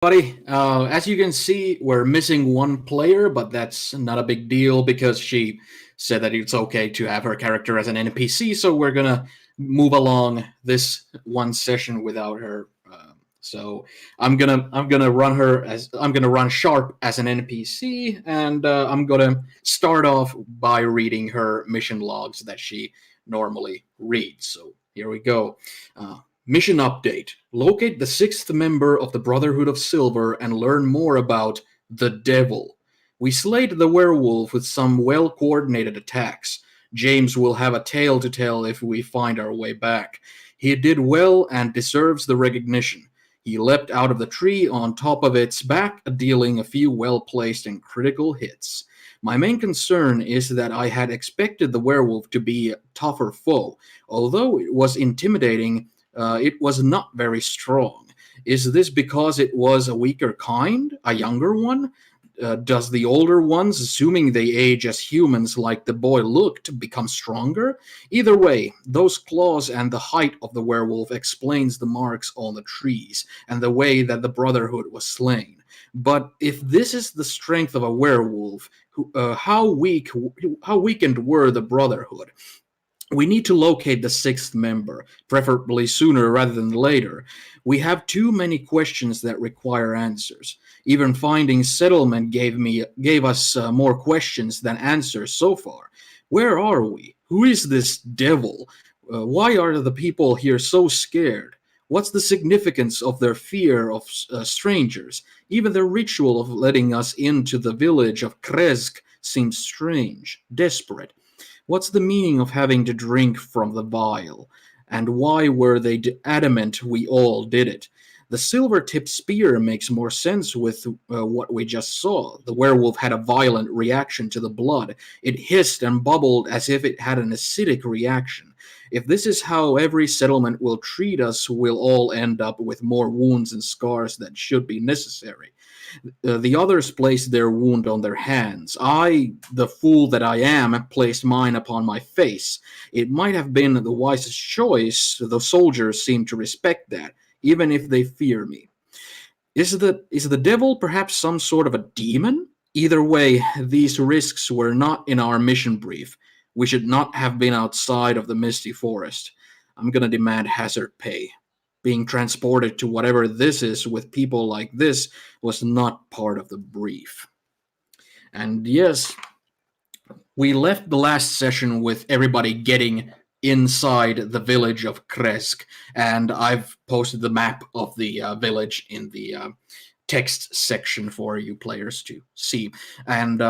Buddy, as you can see, we're missing one player, but that's not a big deal because she said that it's okay to have her character as an NPC. So we're gonna move along this one session without her. So I'm gonna run her as I'm gonna run Sharp as an NPC, and I'm gonna start off by reading her mission logs that she normally reads. So here we go. Mission update. Locate the sixth member of the Brotherhood of Silver and learn more about the Devil. We slayed the werewolf with some well coordinated attacks. James will have a tale to tell if we find our way back. He did well and deserves the recognition. He leapt out of the tree on top of its back, dealing a few well placed and critical hits. My main concern is that I had expected the werewolf to be a tougher foe. Although it was intimidating, it was not very strong. Is this because it was a weaker kind, a younger one? Does the older ones, assuming they age as humans like the boy looked, become stronger? Either way, those claws and the height of the werewolf explains the marks on the trees and the way that the Brotherhood was slain. But if this is the strength of a werewolf, how weakened were the Brotherhood? We need to locate the sixth member, preferably sooner rather than later. We have too many questions that require answers. Even finding settlement gave us more questions than answers so far. Where are we? Who is this devil? Why are the people here so scared? What's the significance of their fear of strangers? Even the ritual of letting us into the village of Kresk seems strange, desperate. What's the meaning of having to drink from the vial? And why were they adamant we all did it? The silver tipped spear makes more sense with what we just saw. The werewolf had a violent reaction to the blood. It hissed and bubbled as if it had an acidic reaction. If this is how every settlement will treat us, we'll all end up with more wounds and scars than should be necessary. The others placed their wound on their hands. I, the fool that I am, placed mine upon my face. It might have been the wisest choice. The soldiers seem to respect that, even if they fear me. Is the devil perhaps some sort of a demon? Either way, these risks were not in our mission brief. We should not have been outside of the misty forest. I'm gonna demand hazard pay. Being transported to whatever this is with people like this was not part of the brief. And yes, we left the last session with everybody getting inside the village of Kresk, and I've posted the map of the village in the text section for you players to see. And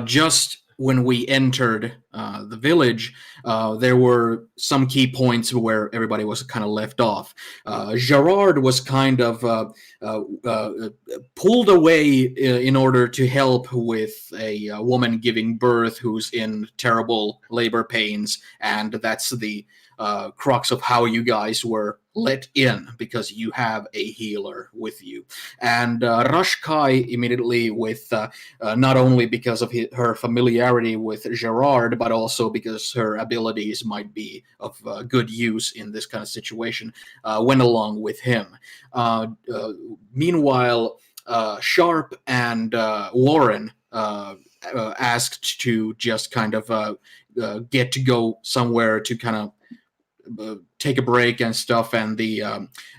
just when we entered the village, there were some key points where everybody was kind of left off. Gerard was kind of pulled away in order to help with a woman giving birth who's in terrible labor pains, and that's the crux of how you guys were let in because you have a healer with you. And Rashkai immediately, with not only because of her familiarity with Gerard, but also because her abilities might be of good use in this kind of situation, went along with him. Meanwhile, Sharp and Warren asked to just kind of get to go somewhere to kind of take a break and stuff, and the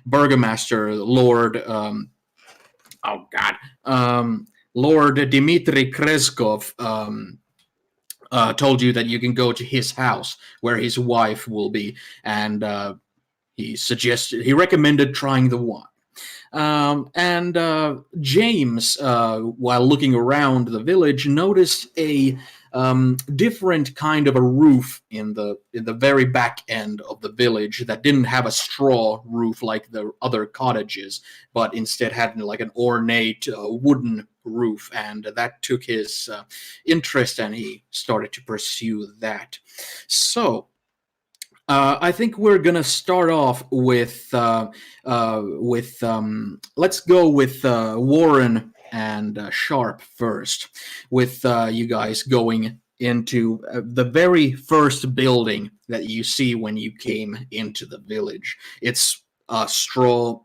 burgomaster, Lord, Lord Dmitry Kreskov, told you that you can go to his house where his wife will be, and he recommended trying the wine. And James, while looking around the village, noticed a different kind of a roof in the very back end of the village that didn't have a straw roof like the other cottages, but instead had like an ornate wooden roof, and that took his interest, and he started to pursue that. So I think we're gonna start off with let's go with Warren and Sharp first, with you guys going into the very first building that you see when you came into the village. It's a straw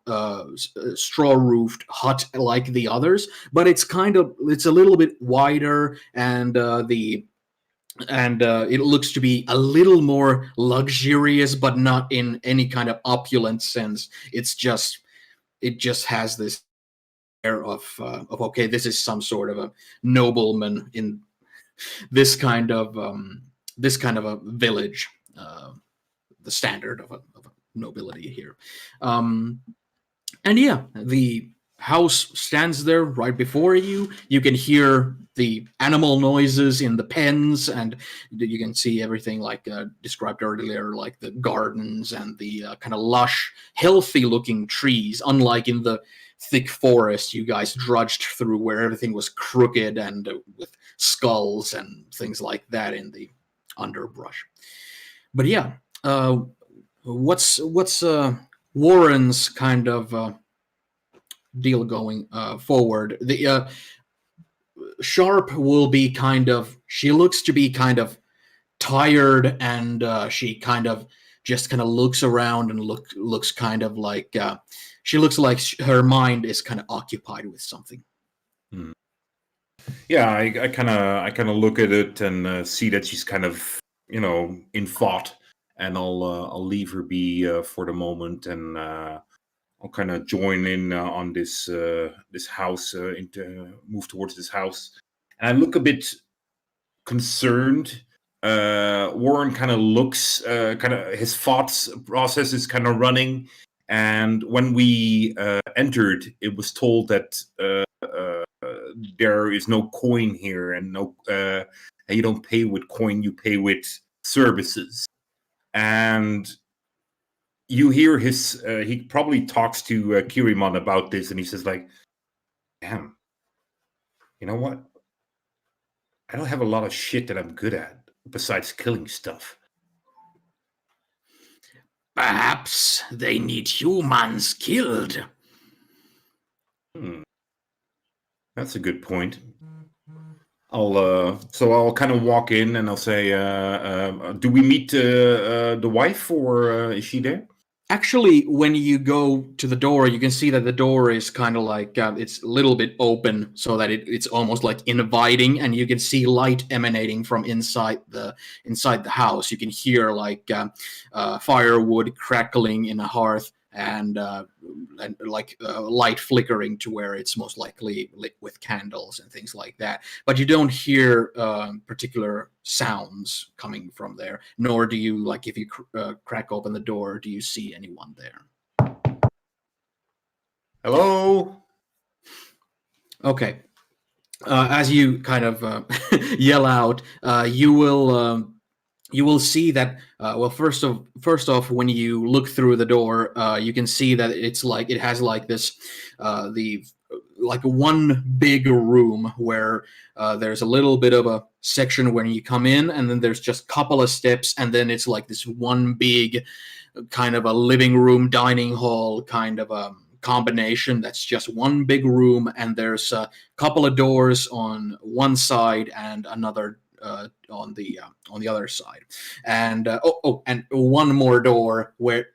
roofed hut like the others, but it's a little bit wider, and it looks to be a little more luxurious, but not in any kind of opulent sense. It just has this air of okay, this is some sort of a nobleman in this kind of a village, the standard of a nobility here. And yeah, the house stands there right before you. You can hear the animal noises in the pens, and you can see everything like described earlier, like the gardens and the kind of lush, healthy-looking trees, unlike in the thick forest you guys drudged through, where everything was crooked and with skulls and things like that in the underbrush. But yeah, what's Warren's kind of deal going forward? The Sharp will be she looks to be kind of tired, and she kind of looks around and looks kind of like she looks like her mind is kind of occupied with something. Yeah, I kind of look at it and see that she's kind of in thought, and I'll leave her be for the moment, and I'll kind of join in on this house, move towards this house, and I look a bit concerned. Warren kind of looks, his thoughts process is kind of running, and when we entered, it was told that there is no coin here, and you don't pay with coin, you pay with services. And you hear he probably talks to Kirimon about this, and he says like, damn, you know what? I don't have a lot of shit that I'm good at besides killing stuff. Perhaps they need humans killed. That's a good point. I'll kind of walk in and I'll say, do we meet the wife, or is she there? Actually, when you go to the door, you can see that the door is kind of like it's a little bit open, so that it's almost like inviting, and you can see light emanating from inside the house. You can hear like firewood crackling in a hearth, and like light flickering to where it's most likely lit with candles and things like that. But you don't hear particular sounds coming from there, nor do you, like, if you crack open the door, do you see anyone there. Hello? Okay. As you kind of yell out, you will see that well, first off, when you look through the door, you can see that it has like this like one big room where there's a little bit of a section when you come in, and then there's just a couple of steps, and then it's like this one big kind of a living room, dining hall kind of a combination that's just one big room, and there's a couple of doors on one side and another on the other side, and and one more door where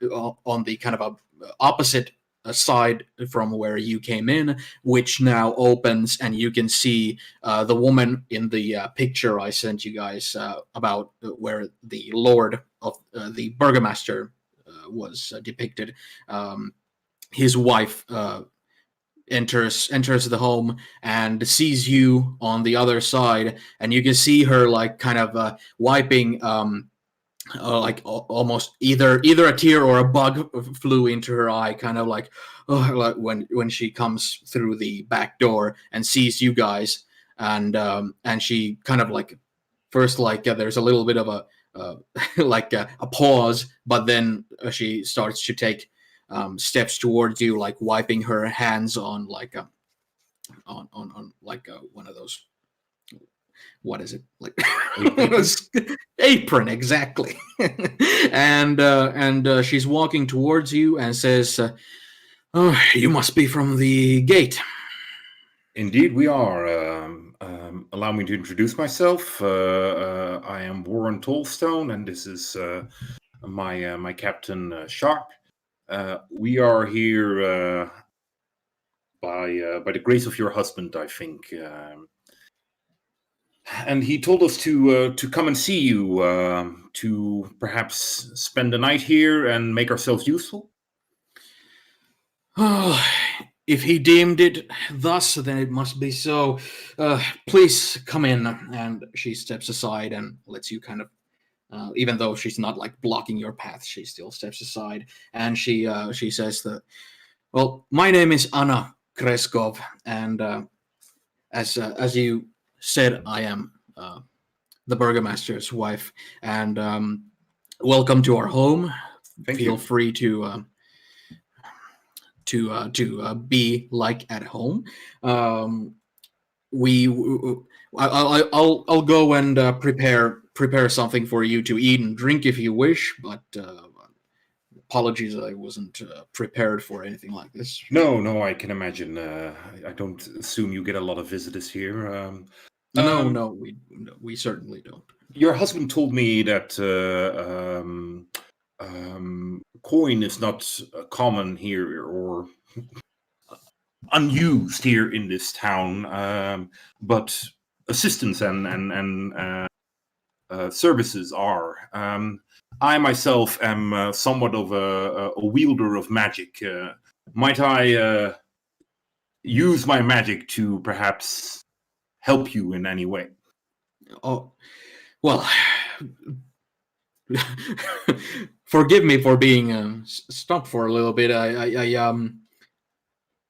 on the kind of a opposite side from where you came in, which now opens, and you can see the woman in the picture I sent you guys about where the Lord of the Burgomaster was depicted. His wife enters the home and sees you on the other side, and you can see her like kind of wiping like almost either a tear or a bug flew into her eye, kind of like when she comes through the back door and sees you guys, and she kind of like first like there's a little bit of a like a pause, but then she starts to take steps towards you, like wiping her hands on like on like one of those, what is it, like apron, exactly. and she's walking towards you and says, "Oh, you must be from the gate." Indeed, we are. Allow me to introduce myself. I am Warren Tollstone, and this is my captain Sharp. We are here by the grace of your husband, I think. And he told us to come and see you, to perhaps spend the night here and make ourselves useful. Oh, if he deemed it thus, then it must be so. Please come in. And she steps aside and lets you kind of, even though she's not like blocking your path, she still steps aside. And she says that, well, my name is Anna Kreskov, and as you said, I am the burgomaster's wife, and welcome to our home. Thank Feel you. free to be like at home. I'll go and prepare something for you to eat and drink if you wish, but apologies, I wasn't prepared for anything like this. No, I can imagine. I don't assume you get a lot of visitors here. No, we certainly don't. Your husband told me that coin is not common here or unused here in this town, but assistance and services are. I myself am somewhat of a wielder of magic. Might I use my magic to perhaps help you in any way? Oh, well, forgive me for being stumped for a little bit.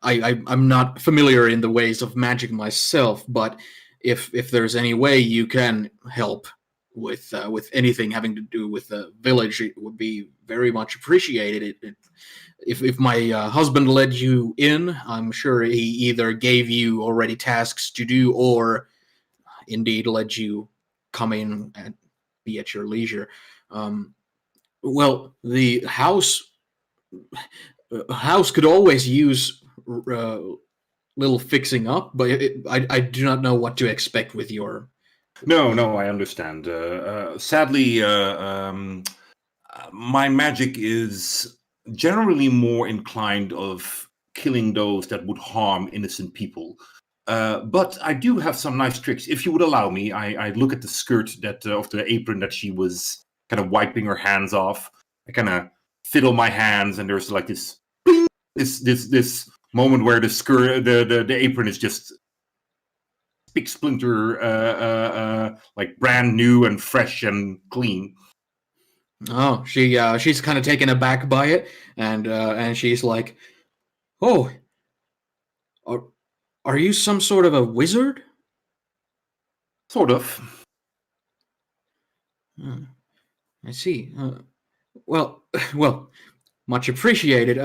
I'm not familiar in the ways of magic myself, but if there's any way you can help with anything having to do with the village, it would be very much appreciated. If my husband led you in, I'm sure he either gave you already tasks to do or indeed let you come in and be at your leisure. Well, the house could always use little fixing up, but I do not know what to expect with your. No, I understand. Sadly, my magic is generally more inclined of killing those that would harm innocent people. But I do have some nice tricks. If you would allow me, I look at the skirt that of the apron that she was kind of wiping her hands off. I kind of fiddle my hands, and there's like this moment where the skirt, the apron is just big splinter, like brand new and fresh and clean. Oh, she's kind of taken aback by it, and she's like, "Oh, are you some sort of a wizard?" Sort of. I see. Well, much appreciated.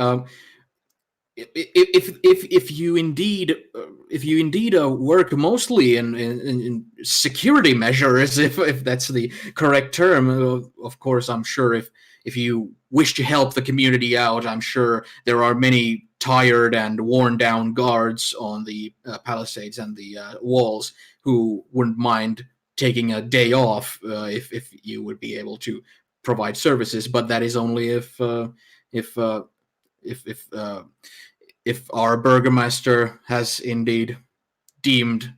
If you indeed work mostly in security measures, if that's the correct term, of course, I'm sure if you wish to help the community out, I'm sure there are many tired and worn down guards on the palisades and the walls who wouldn't mind taking a day off if you would be able to provide services, but that is only if our burgomaster has indeed deemed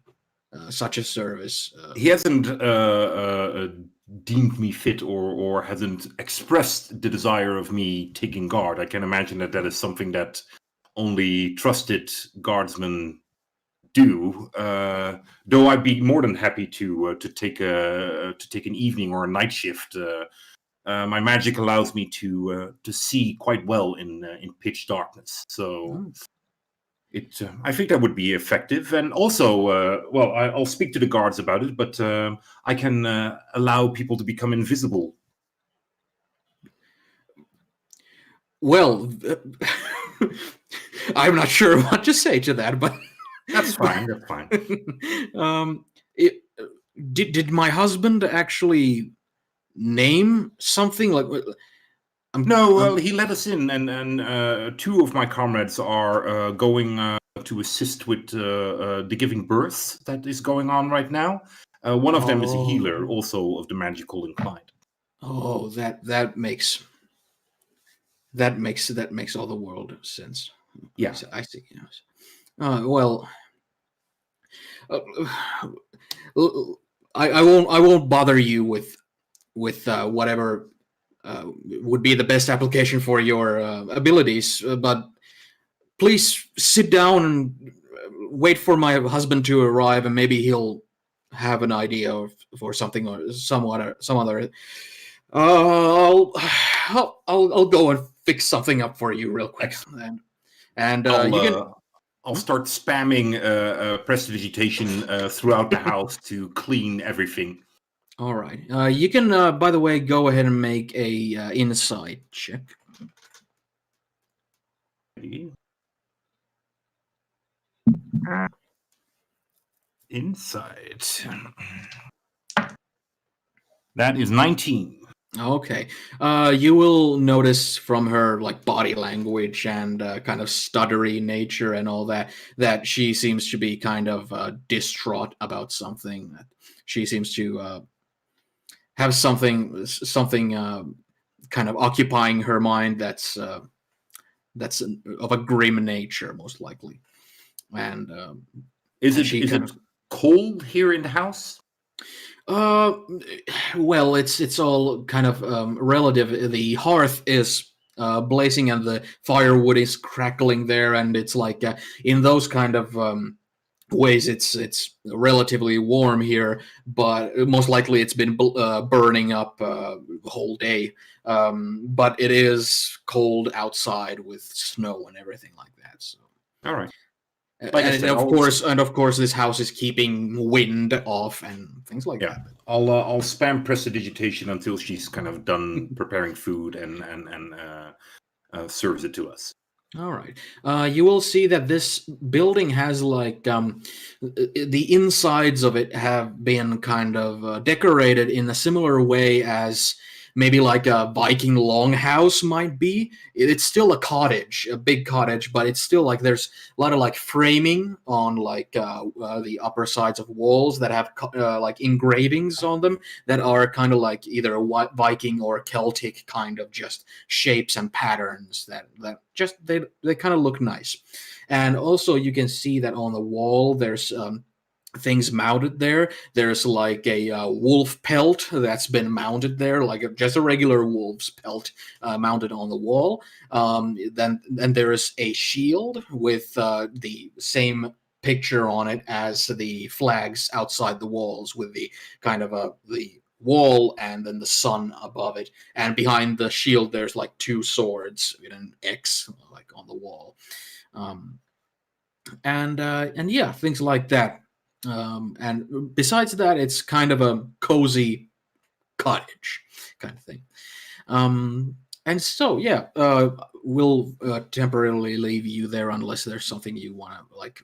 such a service. He hasn't deemed me fit or hasn't expressed the desire of me taking guard. I can imagine that is something that only trusted guardsmen do. Though I'd be more than happy to take an evening or a night shift. My magic allows me to see quite well in pitch darkness, so I think that would be effective. And also, I'll speak to the guards about it, but I can allow people to become invisible. Well, I'm not sure what to say to that, but that's fine. That's fine. Did my husband actually name something like? No, he let us in, and two of my comrades are going to assist with the giving birth that is going on right now. One of them is a healer, also of the magical inclined. Oh, that makes That makes all the world of sense. Yeah. I see. Yes. Well, uh, I won't bother you with whatever would be the best application for your abilities, but please sit down and wait for my husband to arrive, and maybe he'll have an idea for something or some other. I'll go and fix something up for you real quick, and you can. I'll start spamming prestidigitation throughout the house to clean everything. All right. You can, by the way, go ahead and make a insight check. Insight. That is 19. Okay. You will notice from her like body language and kind of stuttery nature and all that she seems to be kind of distraught about something. That she seems to have something kind of occupying her mind that's of a grim nature, most likely. And is it cold here in the house? Well, it's all kind of relative. The hearth is blazing and the firewood is crackling there, and it's like in those kind of ways, it's relatively warm here. But most likely, it's been burning up the whole day. But it is cold outside with snow and everything like that. So, all right. Like and of course, this house is keeping wind off and things like that. I'll spam prestidigitation until she's kind of done preparing food and serves it to us. All right. You will see that this building has like the insides of it have been kind of decorated in a similar way as maybe like a Viking longhouse might be. It's still a cottage, a big cottage, but it's still like there's a lot of like framing on like the upper sides of walls that have like engravings on them that are kind of like either a Viking or Celtic kind of just shapes and patterns that just they kind of look nice. And also you can see that on the wall there's things mounted there. There's like a wolf pelt that's been mounted there, like just a regular wolf's pelt mounted on the wall. Then there is a shield with the same picture on it as the flags outside the walls, with the kind of the wall and then the sun above it. And behind the shield, there's like two swords with an X like on the wall. And yeah, things like that. And besides that, it's kind of a cozy cottage kind of thing. And so, yeah, we'll temporarily leave you there unless there's something you want to like.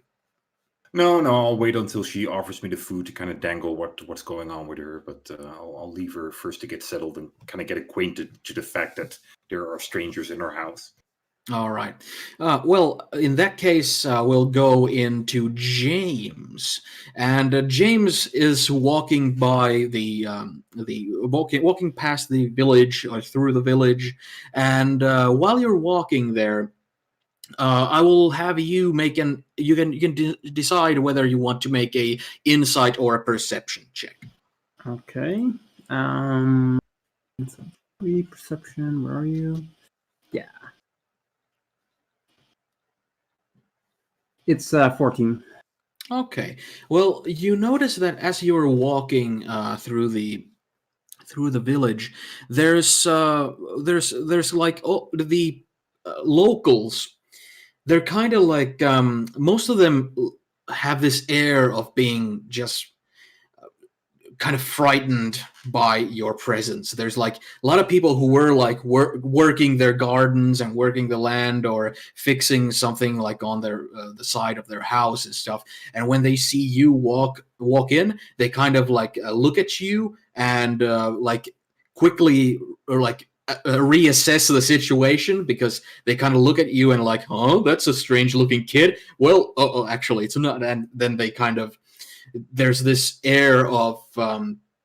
No, I'll wait until she offers me the food to kind of dangle what's going on with her. But I'll leave her first to get settled and kind of get acquainted to the fact that there are strangers in her house. All right. Well, in that case, we'll go into James, and James is walking by walking past the village or through the village, and while you're walking there, I will have you make you can decide whether you want to make a insight or a perception check. Okay. Perception. Where are you? Yeah. It's 14. Okay. Well, you notice that as you're walking through the village, there's like the locals. They're kind of like most of them have this air of being just kind of frightened by your presence. There's like a lot of people who were like working their gardens and working the land or fixing something like on their the side of their house and stuff. And when they see you walk in, they kind of like look at you and like quickly or like reassess the situation, because they kind of look at you and like, oh, that's a strange looking kid. Well, actually it's not. And then they kind of, there's this air of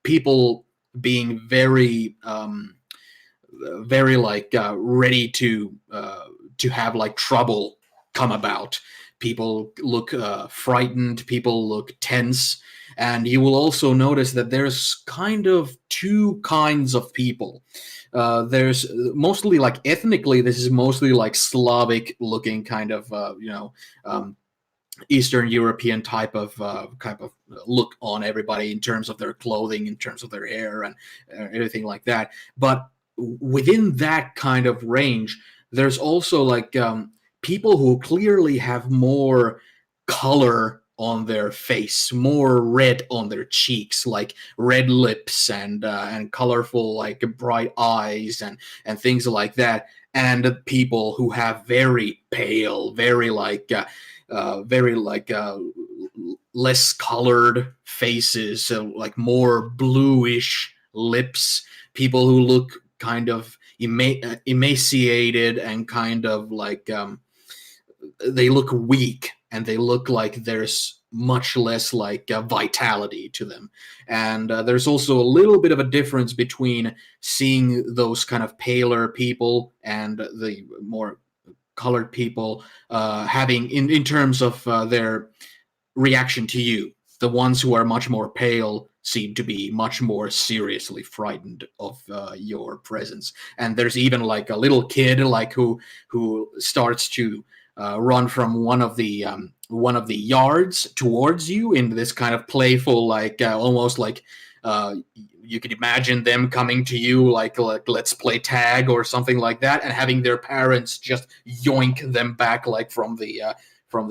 people being very very like ready to have like trouble come about. People look frightened. People look tense. And you will also notice that there's kind of two kinds of people. There's mostly like ethnically, this is mostly like Slavic looking kind of, Eastern European type of look on everybody in terms of their clothing, in terms of their hair, and everything like that. But within that kind of range, there's also like people who clearly have more color on their face, more red on their cheeks, like red lips and colorful like bright eyes and things like that, and people who have very pale, very like less colored faces, like more bluish lips, people who look kind of emaciated and kind of like they look weak, and they look like there's much less like vitality to them. And there's also a little bit of a difference between seeing those kind of paler people and the more colored people having in terms of their reaction to you. The ones who are much more pale seem to be much more seriously frightened of your presence. And there's even like a little kid like who starts to run from one of the yards towards you in this kind of playful, like almost like you could imagine them coming to you like let's play tag or something like that, and having their parents just yoink them back like from the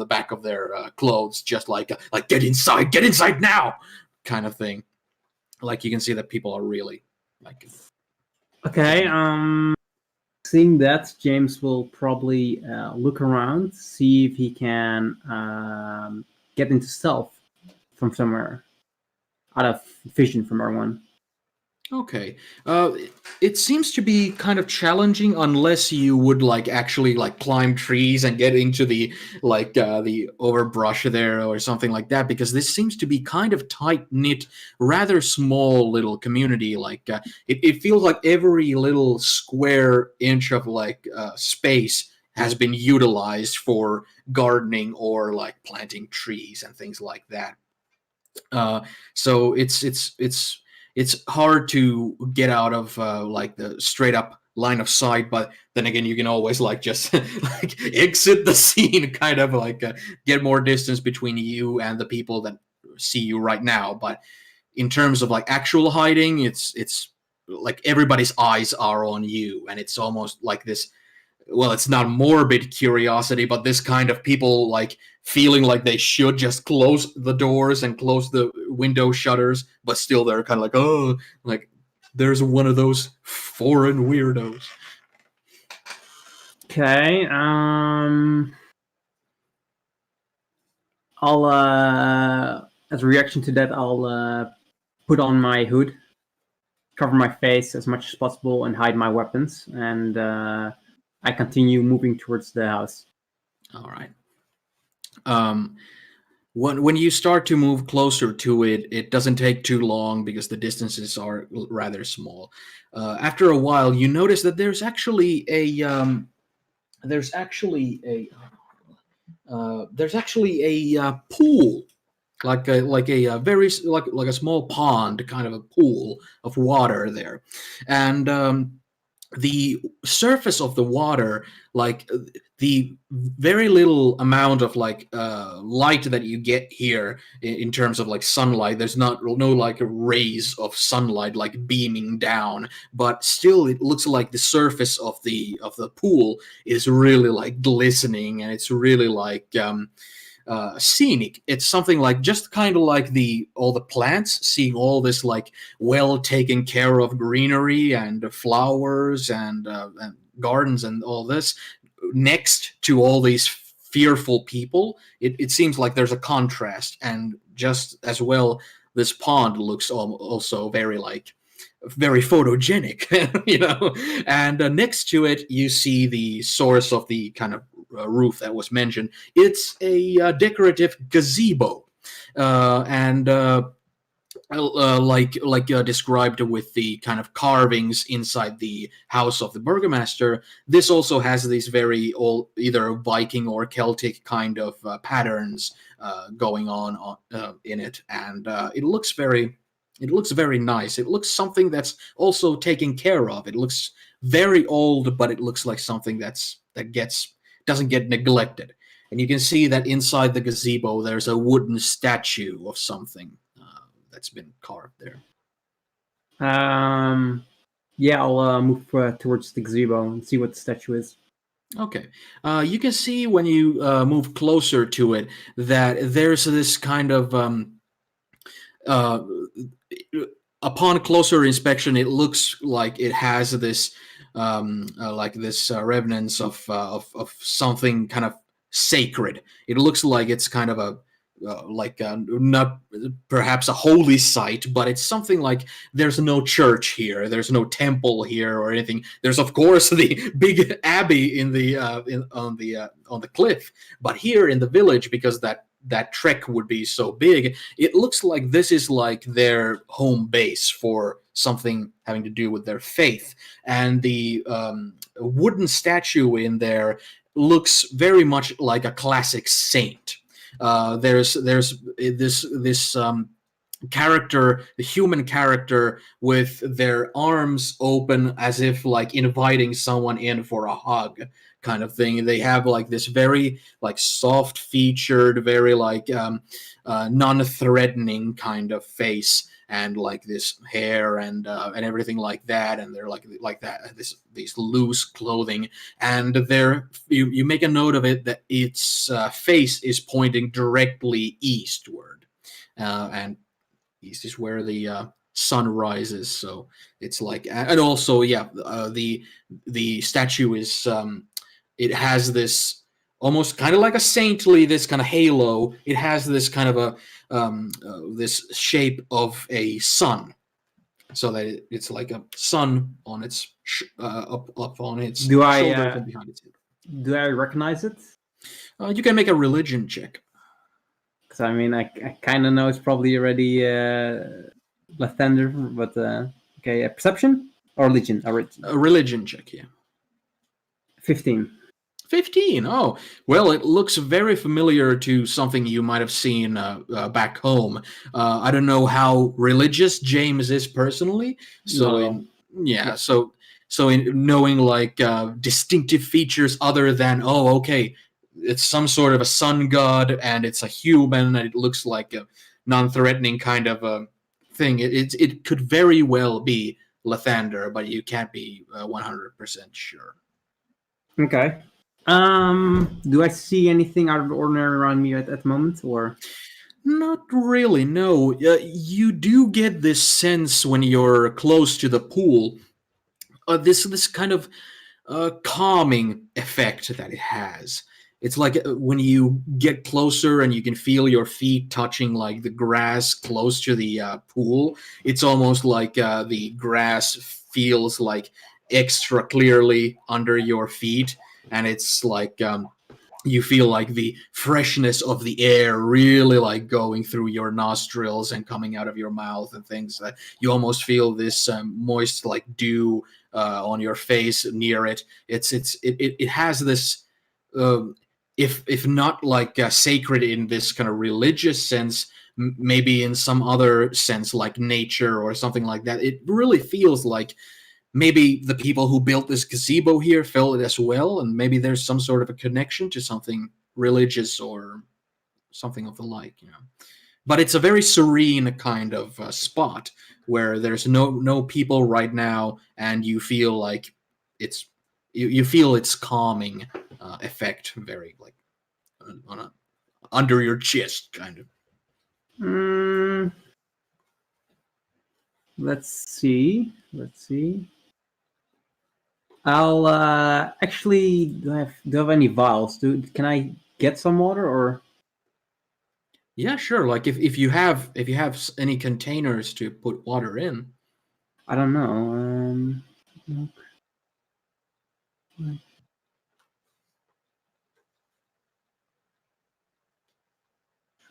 back of their clothes, just like get inside now kind of thing. Like you can see that people are really like. Okay. Seeing that, James will probably look around, see if he can get into stealth from somewhere, out of vision from everyone. Okay. It seems to be kind of challenging unless you would like actually like climb trees and get into the like the overbrush there or something like that, because this seems to be kind of tight-knit, rather small little community. Like it feels like every little square inch of like space has been utilized for gardening or like planting trees and things like that. So it's hard to get out of like the straight up line of sight, but then again, you can always like just like exit the scene, kind of like get more distance between you and the people that see you right now. But in terms of like actual hiding, it's like everybody's eyes are on you, and it's almost like this. Well, it's not morbid curiosity, but this kind of people like feeling like they should just close the doors and close the window shutters, but still they're kind of like, oh, like there's one of those foreign weirdos. Okay. I'll as a reaction to that, I'll put on my hood, cover my face as much as possible, and hide my weapons. And I continue moving towards the house. All right. When you start to move closer to it, it doesn't take too long because the distances are rather small. After a while, you notice that there's actually a pool, like a very like a small pond, kind of a pool of water there, and the surface of the water, like the very little amount of like light that you get here in terms of like sunlight, there's no like rays of sunlight like beaming down, but still it looks like the surface of the pool is really like glistening, and it's really like scenic. It's something like just kind of like all the plants, seeing all this like well taken care of greenery and flowers and gardens and all this next to all these fearful people. It seems like there's a contrast, and just as well, this pond looks also very like very photogenic, and next to it you see the source of the kind of roof that was mentioned. It's a decorative gazebo, and described with the kind of carvings inside the house of the burgomaster, this also has these very old, either Viking or Celtic kind of patterns going on in it, and it looks very nice. It looks something that's also taken care of. It looks very old, but it looks like something doesn't get neglected. And you can see that inside the gazebo there's a wooden statue of something that's been carved there. Yeah, I'll move towards the gazebo and see what the statue is. Okay. You can see when you move closer to it that there's this kind of uh, upon closer inspection, it looks like it has this remnants of something kind of sacred. It looks like it's kind of a not perhaps a holy site, but it's something like there's no church here, there's no temple here or anything. There's of course the big abbey on the cliff, but here in the village, because that trek would be so big, it looks like this is like their home base for something having to do with their faith. And the wooden statue in there looks very much like a classic saint. There's this character, the human character, with their arms open as if like inviting someone in for a hug, kind of thing. They have like this very like soft featured, very like non-threatening kind of face, and like this hair and everything like that, and they're like that, these loose clothing, and you make a note of it that its face is pointing directly eastward, and east is where the sun rises. So it's like, and also the statue is it has this almost kind of like a saintly, this kind of halo. It has this kind of a this shape of a sun, so that it's like a sun on its up on its shoulders and behind its head. Do I recognize it? You can make a religion check. Because I mean, I kind of know it's probably already left-hander, but okay, perception or religion? A religion check, yeah. 15. 15. Oh, well, it looks very familiar to something you might have seen back home. I don't know how religious James is personally, so No. so in knowing like distinctive features other than, oh, okay, it's some sort of a sun god and it's a human and it looks like a non-threatening kind of a thing. It could very well be Lathander, but you can't be 100% sure. Okay. Do I see anything out of the ordinary around me at the moment, or? Not really, no. You do get this sense when you're close to the pool, this kind of calming effect that it has. It's like when you get closer and you can feel your feet touching like the grass close to the pool. It's almost like the grass feels like extra clearly under your feet, and it's like you feel like the freshness of the air really like going through your nostrils and coming out of your mouth and things. You almost feel this moist like dew on your face near it. It has this if not like sacred in this kind of religious sense, maybe in some other sense like nature or something like that. It really feels like maybe the people who built this gazebo here felt it as well, and maybe there's some sort of a connection to something religious or something of the like, you know. But it's a very serene kind of spot where there's no people right now, and you feel like you feel its calming effect, very like under your chest, kind of. Let's see. I'll actually do I have any vials? Can I get some water, or? Yeah, sure. Like if you have any containers to put water in. I don't know.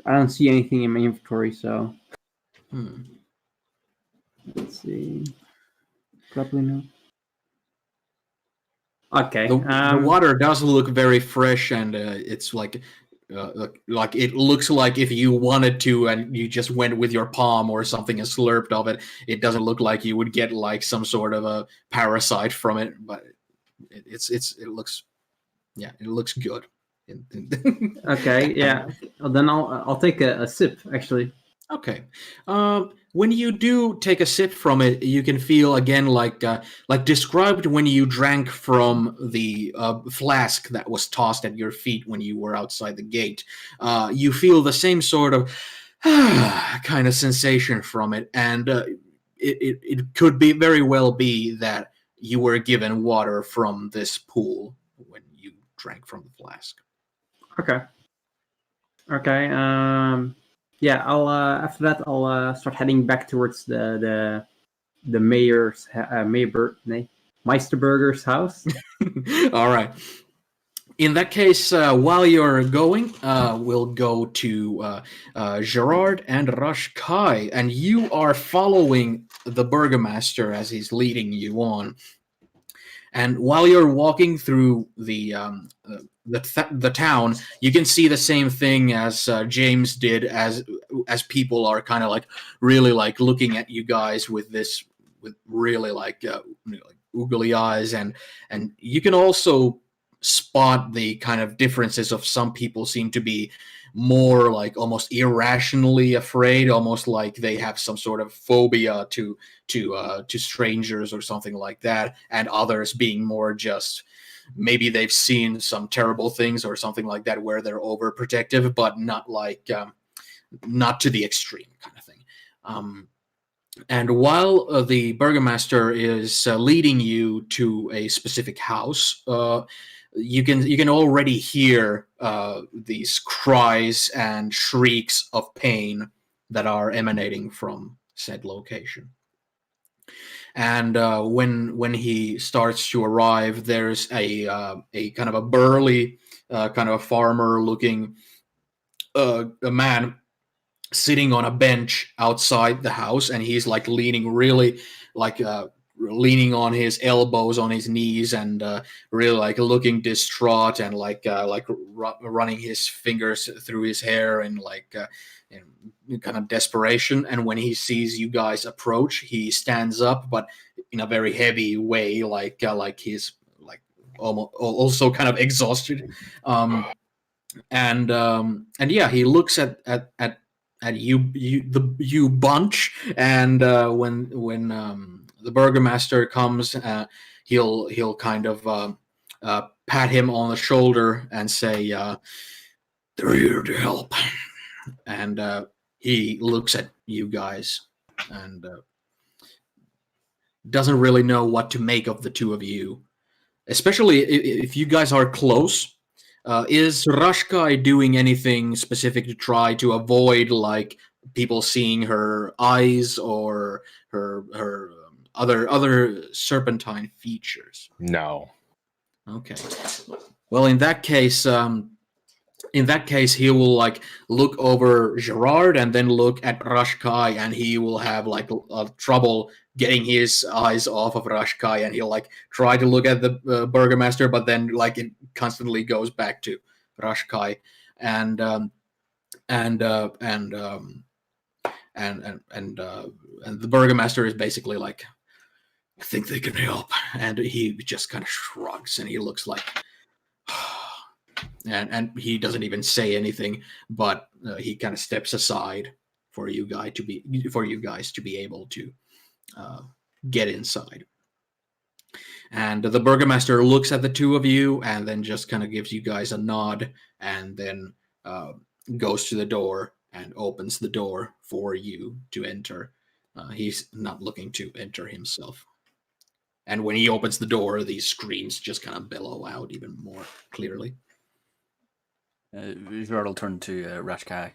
I don't see anything in my inventory, so. Let's see. Probably no. Okay. The water does look very fresh, and it's like it looks like if you wanted to and you just went with your palm or something and slurped of it, it doesn't look like you would get like some sort of a parasite from it, but it looks good. Okay. Yeah. Well, then I'll take a sip actually. Okay. When you do take a sip from it, you can feel again like described when you drank from the flask that was tossed at your feet when you were outside the gate. You feel the same sort of kind of sensation from it, and it could be very well be that you were given water from this pool when you drank from the flask. Okay. Okay. Yeah. I'll after that I'll start heading back towards the mayor's Meisterburger's house. All right. In that case, while you're going, we'll go to Gerard and Rashkai, and you are following the Burgomaster as he's leading you on. And while you're walking through the town, you can see the same thing as James did, as people are kind of like really like looking at you guys with really like oogly eyes, and you can also spot the kind of differences of some people seem to be more like almost irrationally afraid, almost like they have some sort of phobia to strangers or something like that, and others being more just maybe they've seen some terrible things or something like that where they're overprotective, but not like not to the extreme kind of thing. And while the Burgomaster is leading you to a specific house, you can already hear these cries and shrieks of pain that are emanating from said location. And when he starts to arrive, there's a kind of a burly, kind of a farmer-looking a man sitting on a bench outside the house, and he's like leaning really like leaning on his elbows on his knees, and really like looking distraught, and like running his fingers through his hair and like in kind of desperation. And when he sees you guys approach, he stands up, but in a very heavy way, like he's like almost also kind of exhausted. And yeah, he looks at you bunch, and when the Burgomaster comes, he'll kind of pat him on the shoulder and say, "They're here to help." And he looks at you guys and doesn't really know what to make of the two of you, especially if you guys are close. Is Rashkai doing anything specific to try to avoid like people seeing her eyes or her other serpentine features? No. Okay. Well, in that case, he will like look over Gerard and then look at Rashkai, and he will have like trouble getting his eyes off of Rashkai, and he'll like try to look at the Burgomaster, but then like it constantly goes back to Rashkai, and the Burgomaster is basically like, "I think they can help," and he just kind of shrugs, and he looks like. And he doesn't even say anything, but he kind of steps aside for you guys to be able to get inside. And the Burgomaster looks at the two of you and then just kind of gives you guys a nod, and then goes to the door and opens the door for you to enter. He's not looking to enter himself. And when he opens the door, these screams just kind of bellow out even more clearly. Gerard will turn to Rashkai.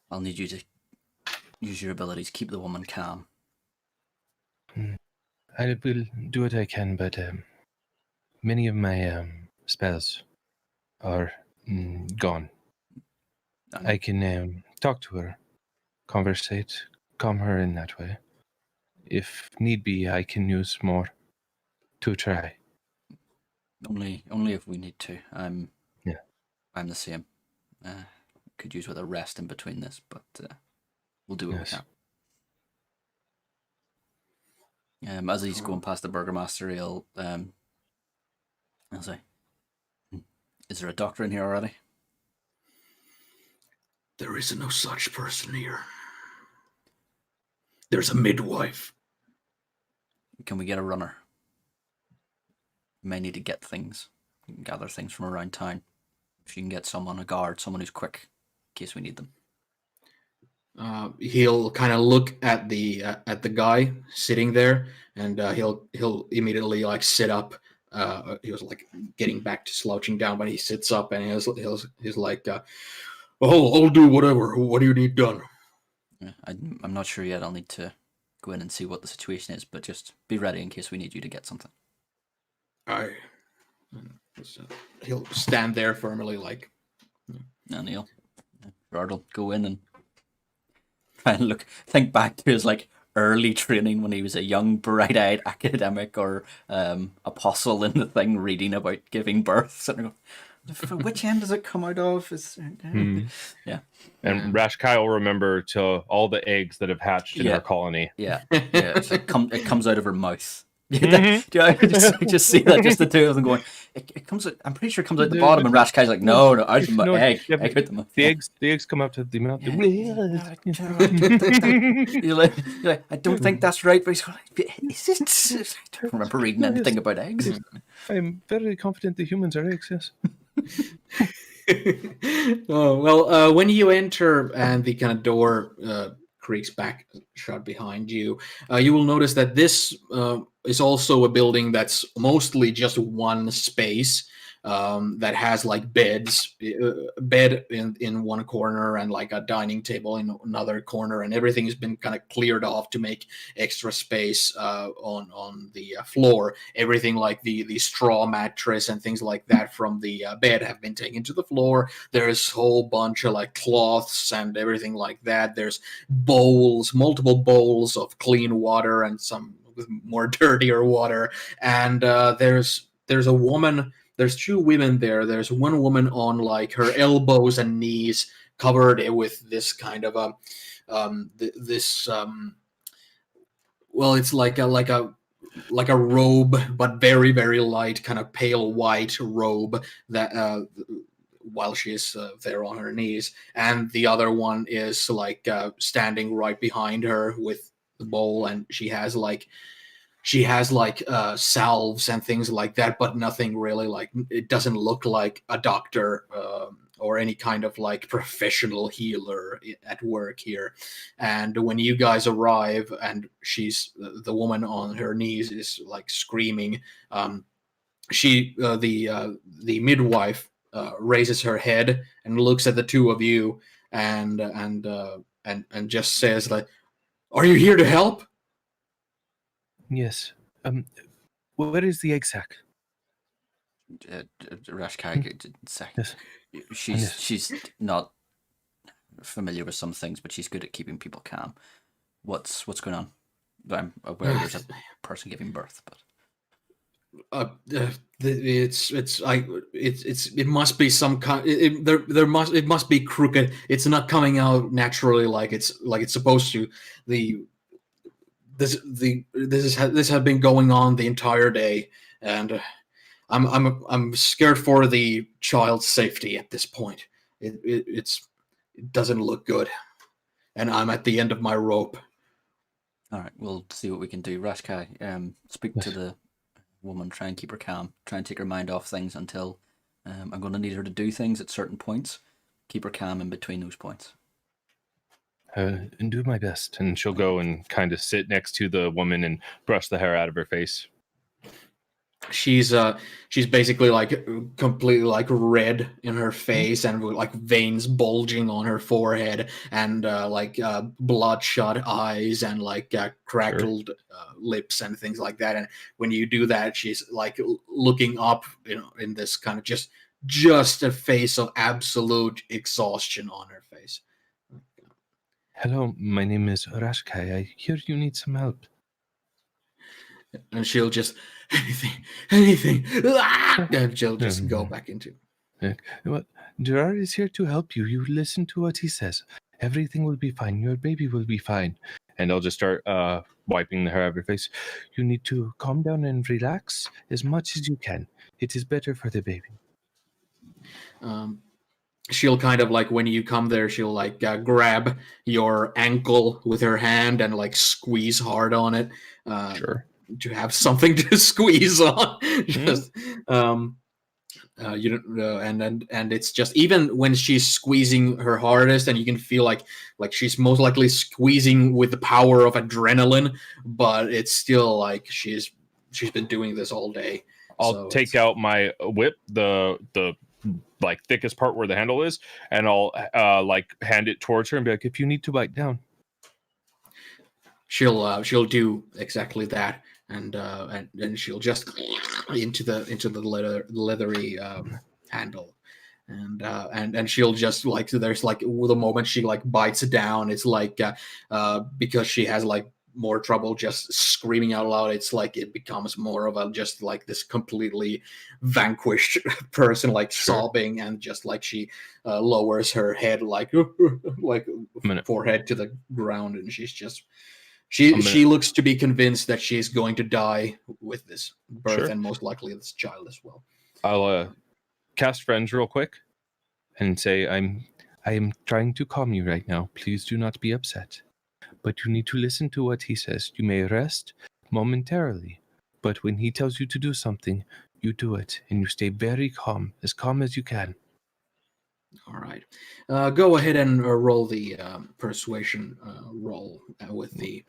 I'll need you to use your abilities. Keep the woman calm. I will do what I can, but many of my spells are gone. I can talk to her conversate, calm her in that way. If need be, I can use more to try. Only if we need to. I'm the same. Could use with a rest in between this, but we'll do what we can. As he's going past the burgomaster, he'll say, "Is there a doctor in here already?" There is no such person here. There's a midwife. Can we get a runner? We may need to get things, gather things from around town. If you can get someone, a guard, someone who's quick, in case we need them. He'll kind of look at the guy sitting there, and he'll immediately like sit up. He was like getting back to slouching down, but he sits up and he's like, "Oh, I'll do whatever. What do you need done?" Yeah, I'm not sure yet. I'll need to go in and see what the situation is, but just be ready in case we need you to get something. He'll stand there firmly, like. And he'll go in and try and think back to his like early training when he was a young, bright-eyed academic or apostle in the thing, reading about giving birth. And go, which end does it come out of? Yeah. And Rashkai will remember to all the eggs that have hatched in our colony. Yeah. It's like it comes out of her mouth. I just see that, just the two of them going. It comes out. I'm pretty sure it comes out the bottom, and Rashkai's like, no, out the egg out the mouth. The eggs come out to the mouth. You're like, I don't think that's right, but he's like, is it? I don't remember reading anything about eggs. I'm very confident the humans are eggs. Yes. When you enter and the kind of door creaks back shut behind you, you will notice that this is also a building that's mostly just one space that has like bed in one corner and like a dining table in another corner, and everything has been kind of cleared off to make extra space on the floor. Everything like the straw mattress and things like that from the bed have been taken to the floor. There's a whole bunch of like cloths and everything like that. There's multiple bowls of clean water and some with more dirtier water, and there's a woman. There's two women there. There's one woman on like her elbows and knees, covered with this kind of it's like a robe, but very very light, kind of pale white robe that while she is there on her knees, and the other one is like standing right behind her with the bowl, and she has like salves and things like that, but nothing really like, it doesn't look like a doctor or any kind of like professional healer at work here. And when you guys arrive and the woman on her knees is like screaming, the midwife raises her head and looks at the two of you and just says like, "Are you here to help?" Yes. Where is the egg sack? Rashkai, Yes. She's not familiar with some things, but she's good at keeping people calm. What's going on? I'm aware there's a person giving birth, but it must be some kind. It must be crooked. It's not coming out naturally like it's supposed to. This has been going on the entire day, and I'm scared for the child's safety at this point. It doesn't look good, and I'm at the end of my rope. All right, we'll see what we can do. Rashkai, speak to the woman. Try and keep her calm. Try and take her mind off things until I'm going to need her to do things at certain points. Keep her calm in between those points. And do my best. And she'll go and kind of sit next to the woman and brush the hair out of her face. She's basically like completely like red in her face and with like veins bulging on her forehead and bloodshot eyes and like crackled lips and things like that. And when you do that, she's like looking up, in this kind of just a face of absolute exhaustion on her face. Hello, my name is Rashkai. I hear you need some help. And she'll just anything, and she'll just go back into. Well, Gerard is here to help you. You listen to what he says. Everything will be fine. Your baby will be fine. And I'll just start wiping the hair out of her face. You need to calm down and relax as much as you can. It is better for the baby. She'll kind of like when you come there, she'll like grab your ankle with her hand and like squeeze hard on it. Sure. To have something to squeeze on. Just you don't and it's just even when she's squeezing her hardest, and you can feel like she's most likely squeezing with the power of adrenaline, but it's still like she's been doing this all day. I'll take out my whip, the like thickest part where the handle is, and I'll like hand it towards her and be like, if you need to bite down. She'll do exactly that, and she'll just into the leathery handle, and she'll just like there's like the moment she like bites down, it's like because she has like more trouble just screaming out loud, it's like it becomes more of a just like this completely vanquished person like sobbing, and just like she lowers her head like forehead to the ground, and she's just she looks to be convinced that she's going to die with this birth, and most likely this child as well. I'll cast friends real quick and say, I am trying to calm you right now. Please do not be upset. But you need to listen to what he says. You may rest momentarily, but when he tells you to do something, you do it, and you stay very calm as you can. All right. Go ahead and roll the persuasion roll with the.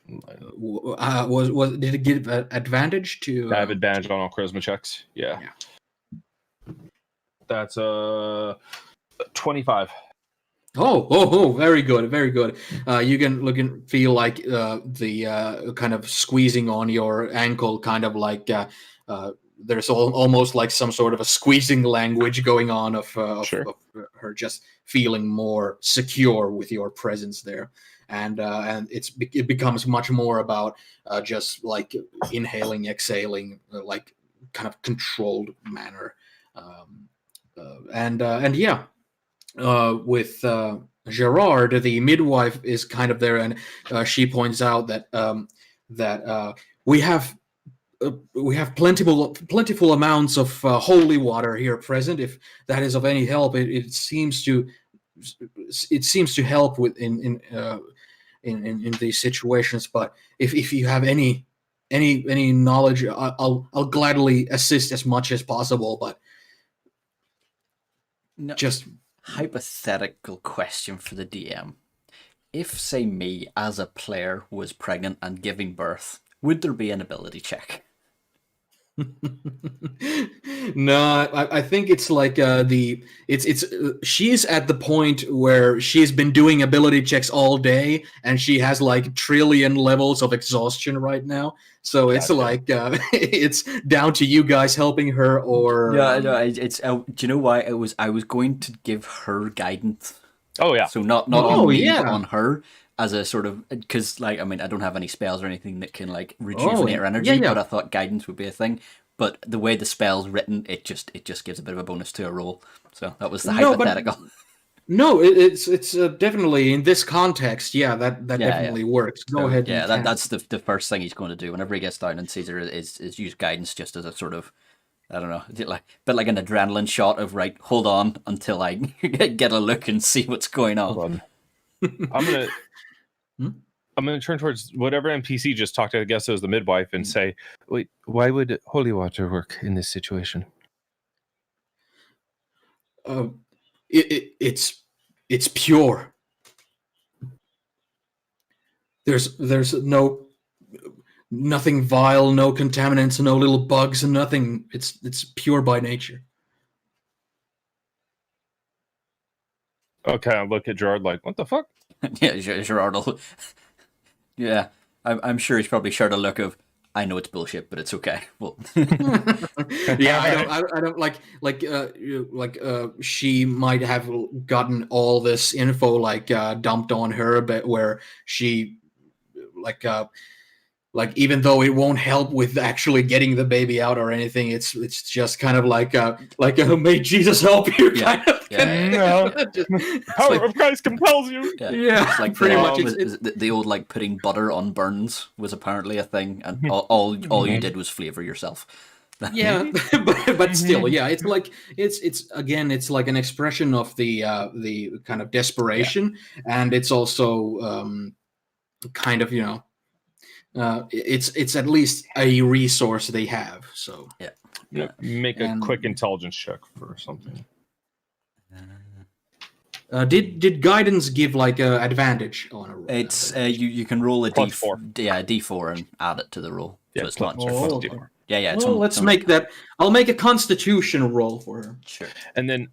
Did it give advantage to? I have advantage on all charisma checks. Yeah. That's 25. Oh, very good, very good. You can feel like the kind of squeezing on your ankle, kind of like there's almost like some sort of a squeezing language going on of her just feeling more secure with your presence there, and it becomes much more about just like inhaling, exhaling, like kind of controlled manner, and yeah. With Gerard, the midwife is kind of there, and she points out that we have plentiful amounts of holy water here present. If that is of any help, it seems to help with in these situations. But if you have any knowledge, I'll gladly assist as much as possible. But just. Hypothetical question for the DM. If, say, me as a player was pregnant and giving birth, would there be an ability check? No, I think it's like she's at the point where she's been doing ability checks all day, and she has like trillion levels of exhaustion right now. So it's like it's down to you guys helping her, or no, it's do you know why I was going to give her guidance. Oh yeah. So not on me, but on her. As a sort of, because like I mean I don't have any spells or anything that can like rejuvenate her energy, but I thought guidance would be a thing. But the way the spell's written, it just gives a bit of a bonus to a roll. So that was the hypothetical. No, it's definitely in this context. Yeah, that definitely works. Go ahead. Yeah, that's the first thing he's going to do whenever he gets down and sees her is use guidance just as a sort of, I don't know, like an adrenaline shot of right. Hold on until I get a look and see what's going on. Hold on. I'm gonna turn towards whatever NPC just talked to. I guess it was the midwife, and say, "Wait, why would holy water work in this situation?" It's pure. There's nothing vile, no contaminants, no little bugs, and nothing. It's pure by nature. Okay, I look at Gerard like, what the fuck? Yeah, Gerard will. Yeah, I'm sure he's probably shared a look of, I know it's bullshit, but it's okay. Well, yeah, I don't she might have gotten all this info dumped on her, but where she even though it won't help with actually getting the baby out or anything, it's just kind of may Jesus help you kind of thing. Power of Christ compels you. Yeah, it's like pretty much. The old putting butter on burns was apparently a thing, and all you did was flavor yourself. Yeah, but still, yeah, it's it's like an expression of the kind of desperation, and it's also kind of it's at least a resource they have. So yeah. Make a quick intelligence check for something. Did guidance give advantage on a roll? It's you can roll a +4. D4 and add it to the roll. Yeah, so it's not +4. Yeah. Well, let's make that. I'll make a Constitution roll for her. Sure. And then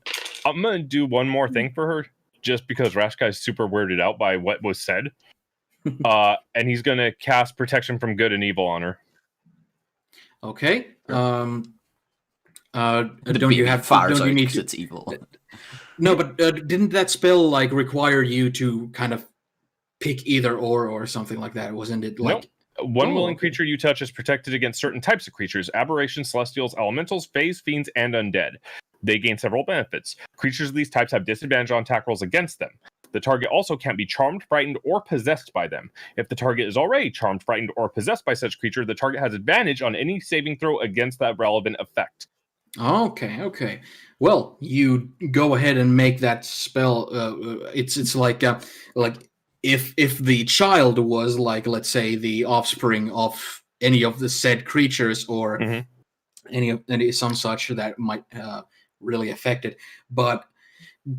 I'm gonna do one more thing for her, just because Rashkai is super weirded out by what was said. And he's gonna cast Protection from Good and Evil on her. Okay. Sure. Don't you have? Fires don't you need it's evil? No, but didn't that spell require you to kind of pick either or something like that? Wasn't it Nope. One willing creature you touch is protected against certain types of creatures: aberrations, celestials, elementals, fays, fiends, and undead. They gain several benefits. Creatures of these types have disadvantage on attack rolls against them. The target also can't be charmed, frightened, or possessed by them. If the target is already charmed, frightened, or possessed by such creature, the target has advantage on any saving throw against that relevant effect. Okay. Well, you go ahead and make that spell. It's if the child was let's say the offspring of any of the said creatures or any some such that might really affect it, but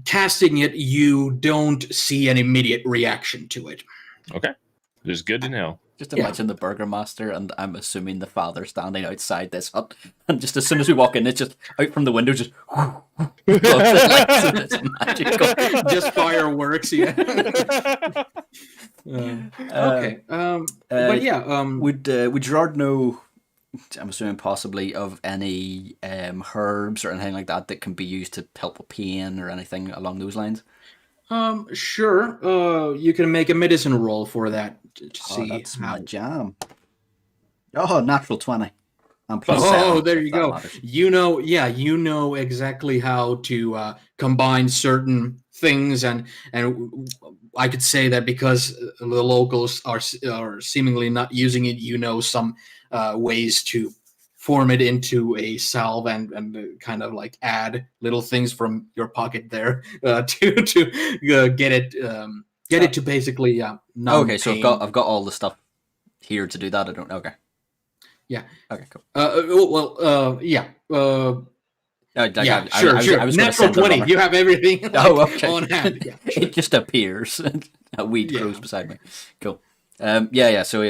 casting it, you don't see an immediate reaction to it. Okay, just good to know. Just imagine the Burgermaster, and I'm assuming the father standing outside this hut, and just as soon as we walk in, it's just out from the window, just it's magical. Just fireworks, yeah. Okay, but yeah, would Gerard know? I'm assuming possibly of any herbs or anything like that that can be used to help with pain or anything along those lines. Sure. You can make a medicine roll for that to see. That's my jam. Oh, natural 20. And there you go. Matters. You know exactly how to combine certain things, and I could say that because the locals are seemingly not using it, some ways to form it into a salve and kind of add little things from your pocket there to get it to basically numb okay, so pain. I've got all the stuff here to do that. I don't. Okay. Yeah. Okay. Cool. Yeah. Yeah, sure. I was Natural 20. You have everything okay. on hand. Yeah, sure. It just appears. A weed grows beside me. Cool. So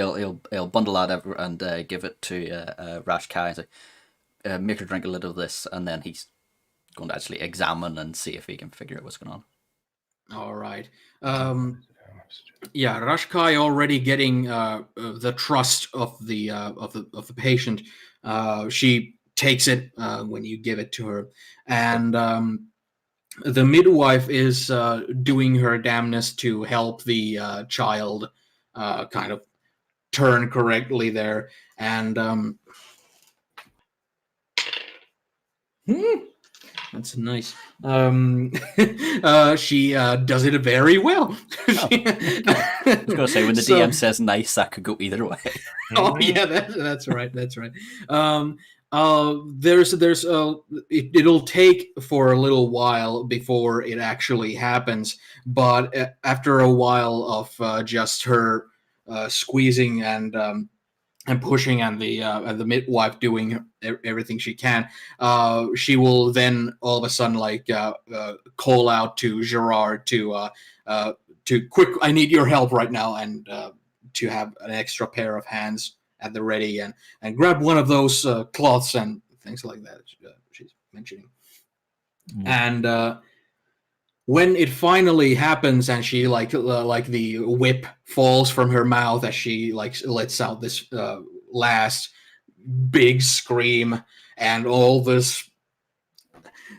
he'll bundle that up and give it to Rashkai and say, make her drink a little of this, and then he's going to actually examine and see if he can figure out what's going on. All right. Yeah, Rashkai already getting the trust of the patient. She takes it when you give it to her, and the midwife is doing her damnness to help the child kind of turn correctly there, and that's nice. She does it very well. I was going to say, when the DM says nice, that could go either way. Oh yeah, that's right. That's right. It'll take for a little while before it actually happens, but after a while of just her squeezing and pushing, and the midwife doing everything she can, she will then all of a sudden call out to Gerard to quick, I need your help right now, and to have an extra pair of hands at the ready, and grab one of those cloths and things like that she's mentioning. And when it finally happens, and she like the whip falls from her mouth as she lets out this last big scream, and all this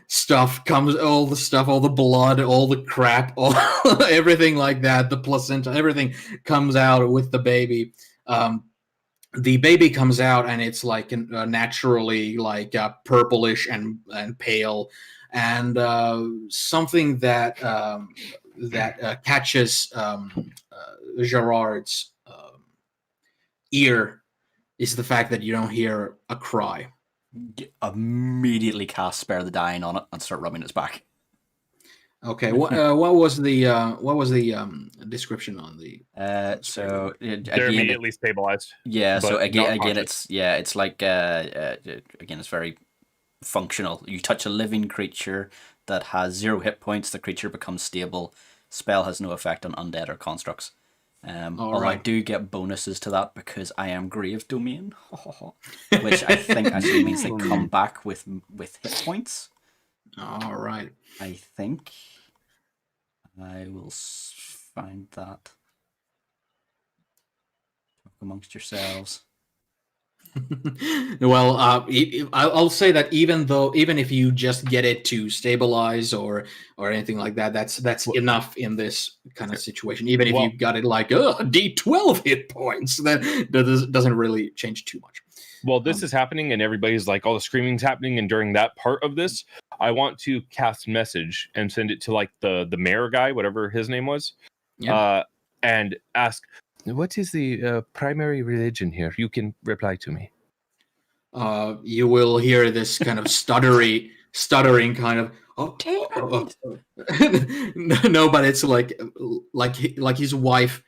stuff comes, all the blood, all the crap, all everything like that, the placenta, everything comes out with the baby. The baby comes out, and it's like naturally like purplish and pale, and something that catches Gerard's ear is the fact that you don't hear a cry. Immediately cast Spare the Dying on it and start rubbing its back. Okay, what was the description on the? So they're immediately stabilized. Yeah. So again, it's like again, it's very functional. You touch a living creature that has 0 hit points, the creature becomes stable. Spell has no effect on undead or constructs. Although I do get bonuses to that because I am Grave Domain, which I think actually means they come back with hit points. All right. I think I will find that. Talk amongst yourselves. Well, I'll say that even if you just get it to stabilize or anything like that, that's enough in this kind of situation. Even if you got it like D12 hit points, that doesn't really change too much. Well, this is happening, and everybody's like, all the screaming's happening, and during that part of this, I want to cast message and send it to like the mayor guy, whatever his name was, and ask, what is the primary religion here? You can reply to me. You will hear this kind of stuttering kind of. No, but it's like his wife.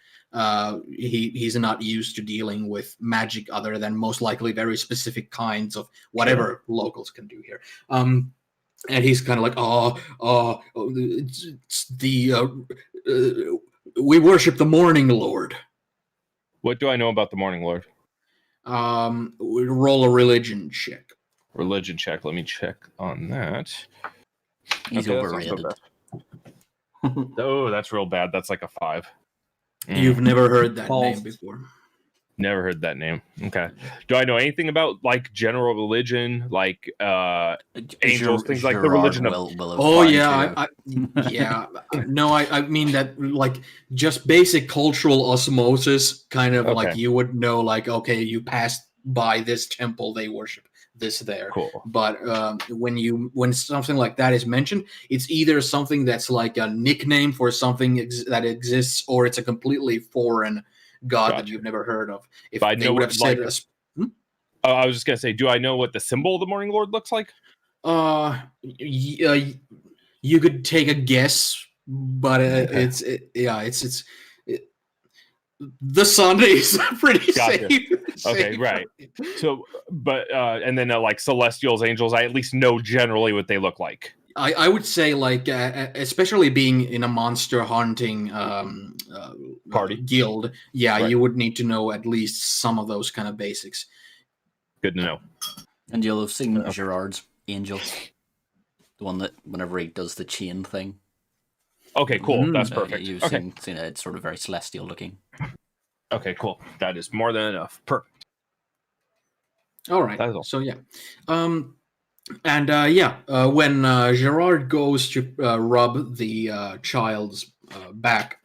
He's not used to dealing with magic other than most likely very specific kinds of whatever locals can do here. And he's kind of like, it's the we worship the Morning Lord. What do I know about the Morning Lord? Roll a religion check. Religion check. Let me check on that. He's overrated. Oh, that's real bad. That's like a 5. You've never heard that name before. Never heard that name. Okay. Do I know anything about like general religion, like angels, things like the religion of? No, I mean that like just basic cultural osmosis, kind of like you would know, like okay, you passed by this temple, they worship this there. Cool. But when something like that is mentioned, it's either something that's like a nickname for something that exists, or it's a completely foreign god that you've never heard of. If I they know would have said, I was just gonna say, do I know what the symbol of the Morning Lord looks like? You could take a guess, but it's the sun is pretty safe. Okay, right. So, but and then like celestials, angels, I at least know generally what they look like. I would say like especially being in a monster hunting party guild, you would need to know at least some of those kind of basics. Good to know. And you'll have seen Gerard's angel, the one that whenever he does the chain thing. Okay, cool. That's perfect. You've seen it. It's sort of very celestial looking. Okay, cool. That is more than enough. Perfect. All right. So yeah. And when Gerard goes to rub the child's back,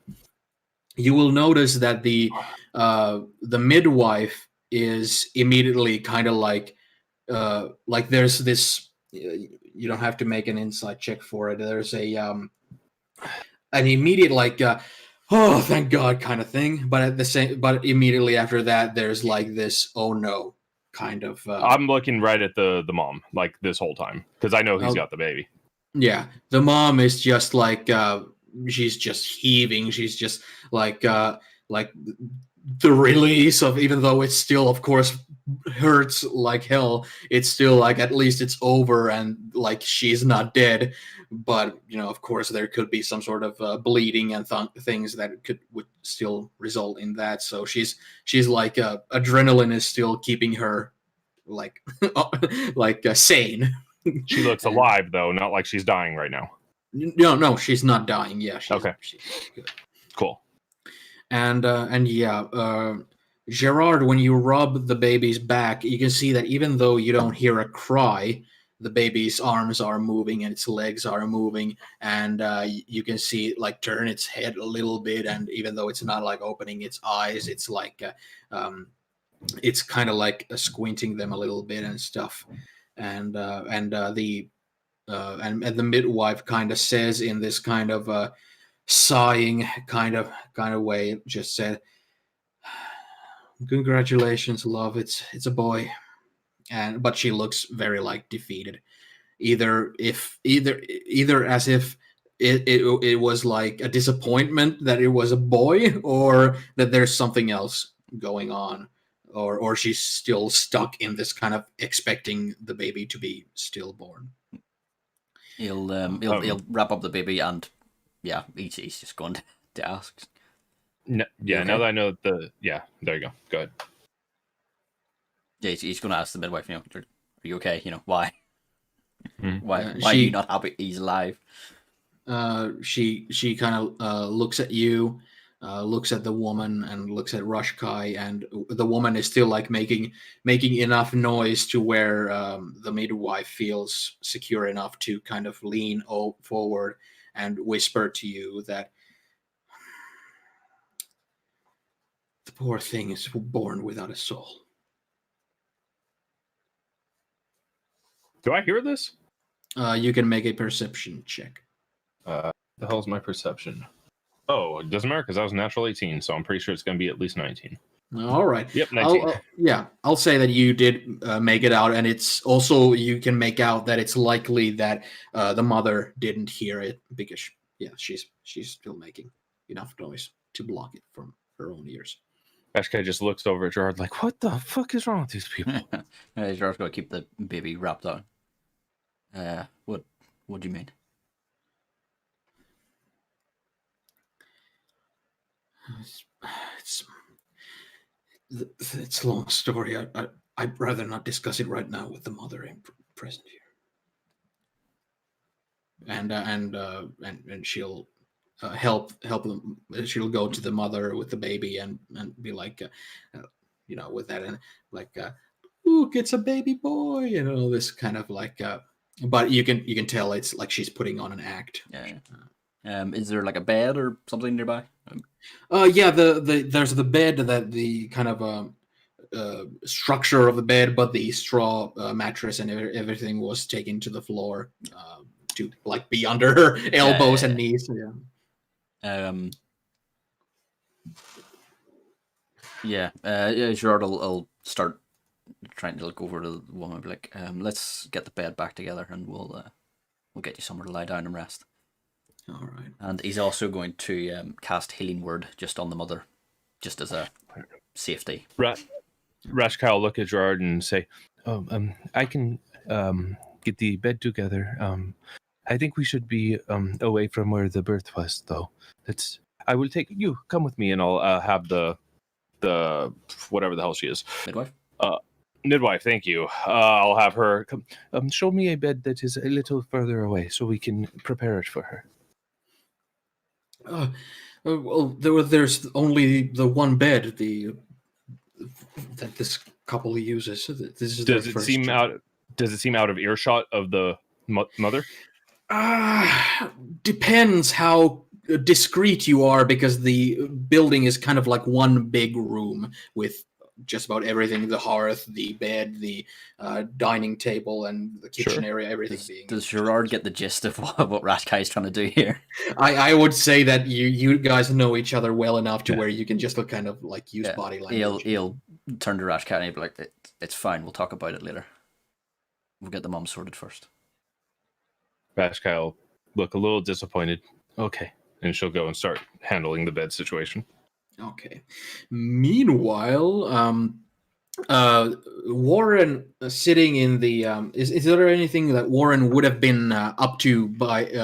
you will notice that the midwife is immediately kind of like there's this. You don't have to make an insight check for it. There's an immediate like oh thank God kind of thing, but immediately after that there's like this oh no kind of. I'm looking right at the mom like this whole time because I know he's got the baby. Yeah, the mom is just like she's just heaving. She's just like the release of, even though it's still of course hurts like hell, it's still like at least it's over and like she's not dead, but of course there could be some sort of bleeding and things that would still result in that. So she's like adrenaline is still keeping her like sane. She looks alive though, not like she's dying right now. No, she's not dying. Yeah, she's good. Cool. And Gerard, when you rub the baby's back, you can see that even though you don't hear a cry, the baby's arms are moving and its legs are moving, and you can see it like turn its head a little bit. And even though it's not like opening its eyes, it's like it's kind of like squinting them a little bit and stuff. And the midwife kind of says in this kind of sighing kind of way, just said, "Congratulations, love. It's a boy." But she looks very like defeated, either as if it was like a disappointment that it was a boy, or that there's something else going on, or she's still stuck in this kind of expecting the baby to be stillborn. He'll wrap up the baby, and yeah, he's just going to ask. No, yeah, okay. Now that I know there you go. Go ahead. Yeah, he's going to ask the midwife, are you okay? Why? Why are you not happy he's alive? She kind of looks at you, looks at the woman, and looks at Rushkai, and the woman is still like making enough noise to where the midwife feels secure enough to kind of lean forward and whisper to you that the poor thing is born without a soul. Do I hear this? You can make a perception check. The hell's my perception? Oh, it doesn't matter because I was natural 18, so I'm pretty sure it's going to be at least 19. All right. Yep, 19. I'll say that you did make it out, and it's also, you can make out that it's likely that the mother didn't hear it because she's still making enough noise to block it from her own ears. Ashkai just looks over at Gerard like, what the fuck is wrong with these people? Gerard's got to keep the baby wrapped up. What do you mean? It's a long story. I'd rather not discuss it right now with the mother present here. And she'll help them. She'll go to the mother with the baby and be like, with that, and like, look, it's a baby boy, this kind of like. But you can tell it's like she's putting on an act. Yeah. Is there like a bed or something nearby? There's the bed, that the kind of structure of the bed, but the straw mattress and everything was taken to the floor to like be under her elbows and knees. Gerard will start trying to look over to the woman and be like, let's get the bed back together and we'll get you somewhere to lie down and rest. All right. And he's also going to cast Healing Word just on the mother, just as a safety. Rashkai will look at Gerard and say, I can get the bed together. I think we should be away from where the birth was, though. I will take you. Come with me, and I'll have the whatever the hell she is. Midwife? Midwife, thank you. I'll have her come. Show me a bed that is a little further away so we can prepare it for her. Well, there's only the one bed that this couple uses. This is Does it seem out of earshot of the mother? Depends how discreet you are, because the building is kind of like one big room with just about everything: the hearth, the bed, the dining table, and the kitchen area, everything. Does Gerard get the gist of what Rashkai is trying to do here? I would say that you guys know each other well enough to where you can just kind of like use body language. He'll turn to Rashkai and he'll be like, it's fine, we'll talk about it later. We'll get the mom sorted first. Rashkai will look a little disappointed. Okay. And she'll go and start handling the bed situation. Okay. Meanwhile, Warren sitting in the is there anything that Warren would have been up to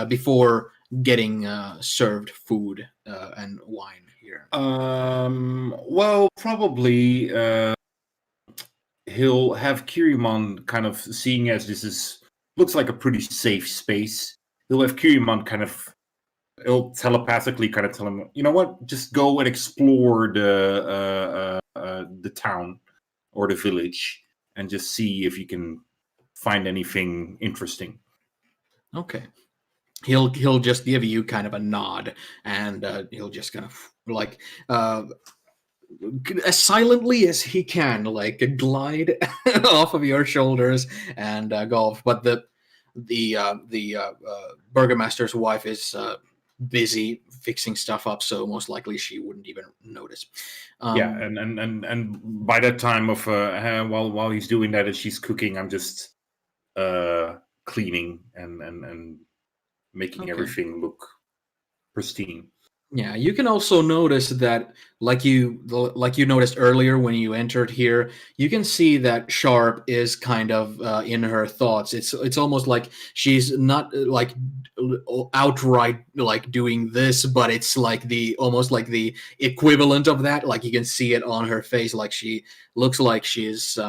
before getting served food and wine here? Well, probably he'll have Kirimon kind of, seeing as this looks like a pretty safe space. He'll have Kirimon kind of. He'll telepathically kind of tell him, you know what, just go and explore the the town or the village and just see if you can find anything interesting. Okay. He'll just give you kind of a nod, and he'll just kind of like as silently as he can, like glide off of your shoulders and go off. But the burgomaster's wife is busy fixing stuff up, so most likely she wouldn't even notice. Yeah, and by that time of while he's doing that and she's cooking, I'm just cleaning and making everything look pristine. Yeah, you can also notice that, like you noticed earlier when you entered here, you can see that Sharp is kind of in her thoughts. It's almost like she's not like outright like doing this, but it's like almost like the equivalent of that. Like you can see it on her face, like she looks like she's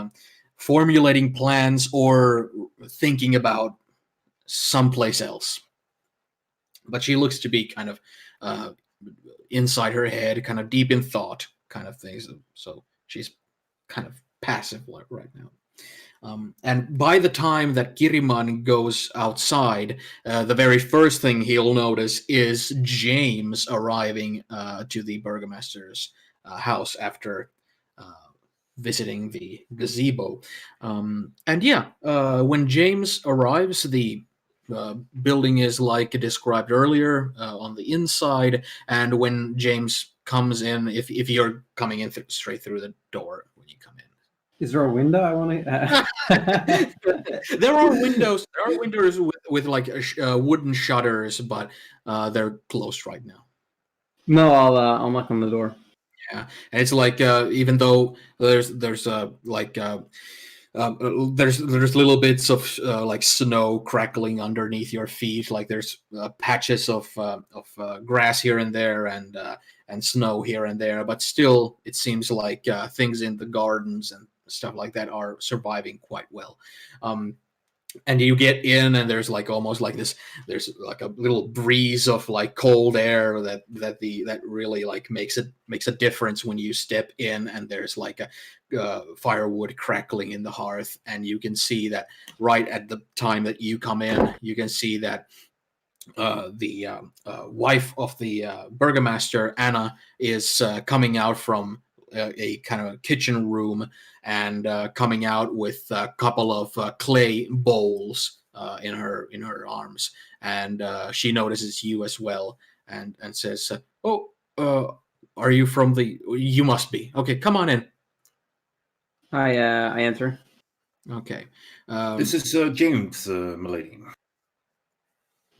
formulating plans or thinking about someplace else. But she looks to be kind of inside her head, kind of deep in thought, kind of things. So she's kind of passive right now. And by the time that Kiriman goes outside, the very first thing he'll notice is James arriving to the burgomaster's house after visiting the gazebo. And yeah, when James arrives, the building is like described earlier on the inside, and when James comes in, if you're coming in straight through the door when you come in, is there a window? I want to. There are windows. There are windows with like wooden shutters, but they're closed right now. No, I'll knock on the door. Yeah, and it's like even though there's like. There's little bits of like snow crackling underneath your feet. Like there's patches of grass here and there, and snow here and there. But still, it seems like things in the gardens and stuff like that are surviving quite well. And you get in, and there's like almost like this. There's like a little breeze of like cold air that really like makes a difference when you step in. And there's like a firewood crackling in the hearth, and you can see that right at the time that you come in, you can see that the wife of the burgomaster, Anna, is coming out from a kind of kitchen room and coming out with a couple of clay bowls in her arms, and she notices you as well and says, are you from the? You must be. Okay, come on in. I answer. Okay. This is James, milady.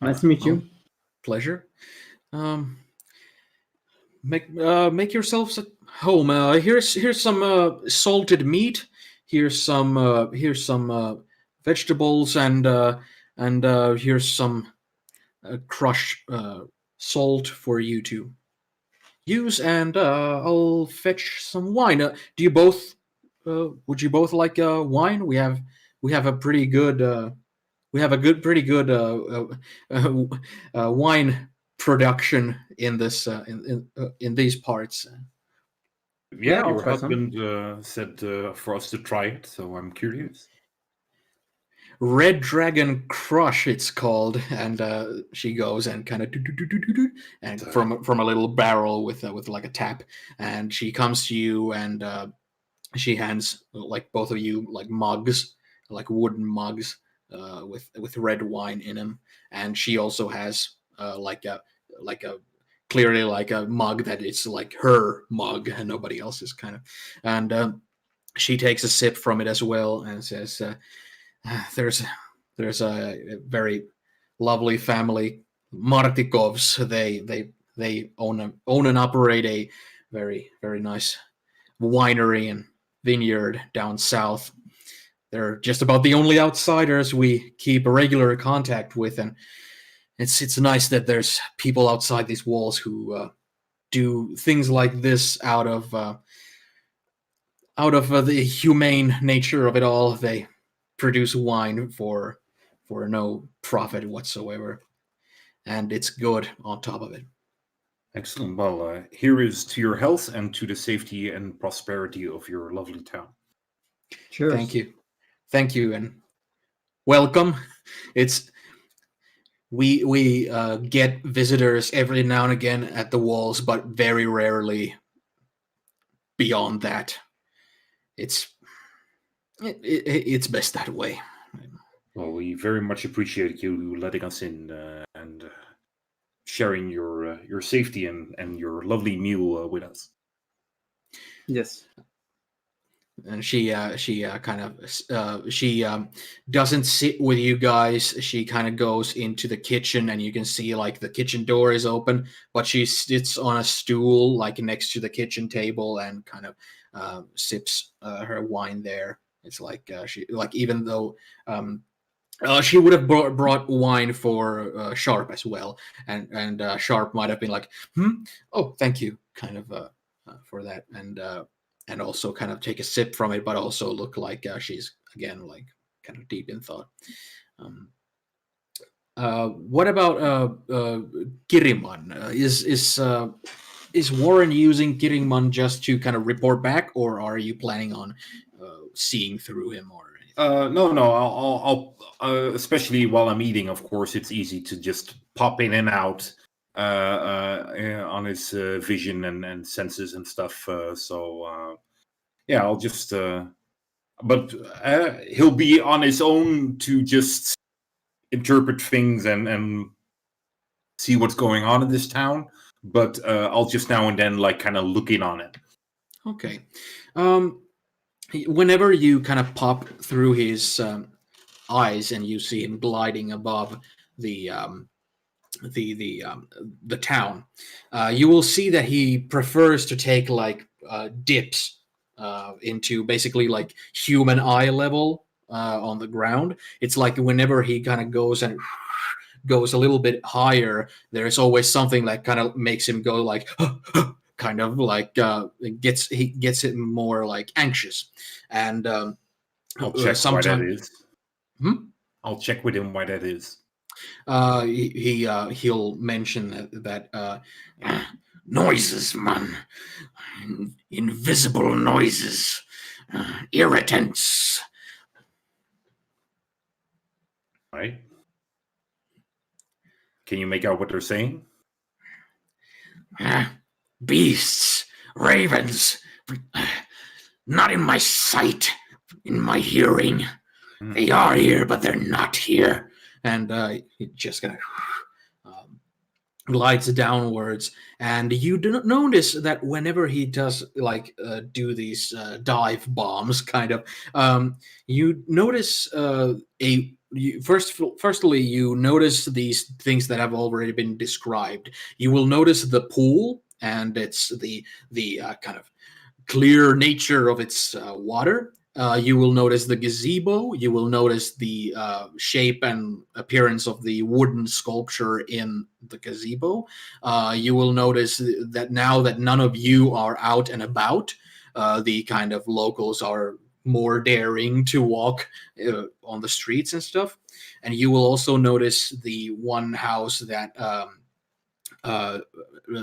Nice to meet you. Pleasure. Make yourselves at home. Here's some salted meat. Here's some vegetables, and here's some crushed salt for you to use. And I'll fetch some wine. Do you both? Would you both like wine? We have a pretty good. We have a pretty good wine production in this in these parts. Yeah, I'll your try some. husband said for us to try it, so I'm curious. Red Dragon Crush, it's called, and she goes and kind of and from a little barrel with like a tap, and she comes to you and she hands like both of you like mugs, like wooden mugs with red wine in them, and she also has like a clearly like a mug that it's like her mug and nobody else's kind of, and she takes a sip from it as well and says, there's a very lovely family, Martikovs. They own and operate a very nice winery and vineyard down south. They're just about the only outsiders we keep regular contact with, and it's nice that there's people outside these walls who do things like this out of the humane nature of it all. They produce wine for no profit whatsoever, and it's good on top of it. Excellent. Well, here is to your health and to the safety and prosperity of your lovely town. Cheers. Thank you, and welcome. It's we get visitors every now and again at the walls, but very rarely beyond that. It's best that way. Well, we very much appreciate you letting us in and sharing your safety and your lovely meal with us. Yes. And she doesn't sit with you guys. She kind of goes into the kitchen, and you can see like the kitchen door is open, but she sits on a stool like next to the kitchen table and kind of sips her wine there. It's like she like even though she would have brought wine for Sharp as well, and Sharp might have been like, oh, thank you, kind of for that, and also kind of take a sip from it, but also look like she's again like kind of deep in thought. What about Kiriman? Is Warren using Kiriman just to kind of report back, or are you planning on seeing through him or anything? No. I'll especially while I'm eating. Of course, it's easy to just pop in and out on his vision and senses and stuff. Yeah, I'll just. But he'll be on his own to just interpret things and see what's going on in this town. But I'll just now and then like kind of look in on it. Okay. Whenever you kind of pop through his eyes and you see him gliding above the town, you will see that he prefers to take like dips into basically like human eye level on the ground. It's like whenever he kind of goes and goes a little bit higher, there's always something that kind of makes him go like kind of like he gets it more like anxious, and I'll check why that is. I'll check with him why that is. He'll mention that noises, man, invisible noises, irritants. Right? Can you make out what they're saying? Beasts, ravens, not in my sight, in my hearing. They are here, but they're not here. And he just kind of glides downwards, and you do notice that whenever he does like do these dive bombs, kind of, you notice firstly you notice these things that have already been described. You will notice the pool, and it's the kind of clear nature of its water. You will notice the gazebo. You will notice the shape and appearance of the wooden sculpture in the gazebo. You will notice that now that none of you are out and about, the kind of locals are more daring to walk on the streets and stuff. And you will also notice the one house that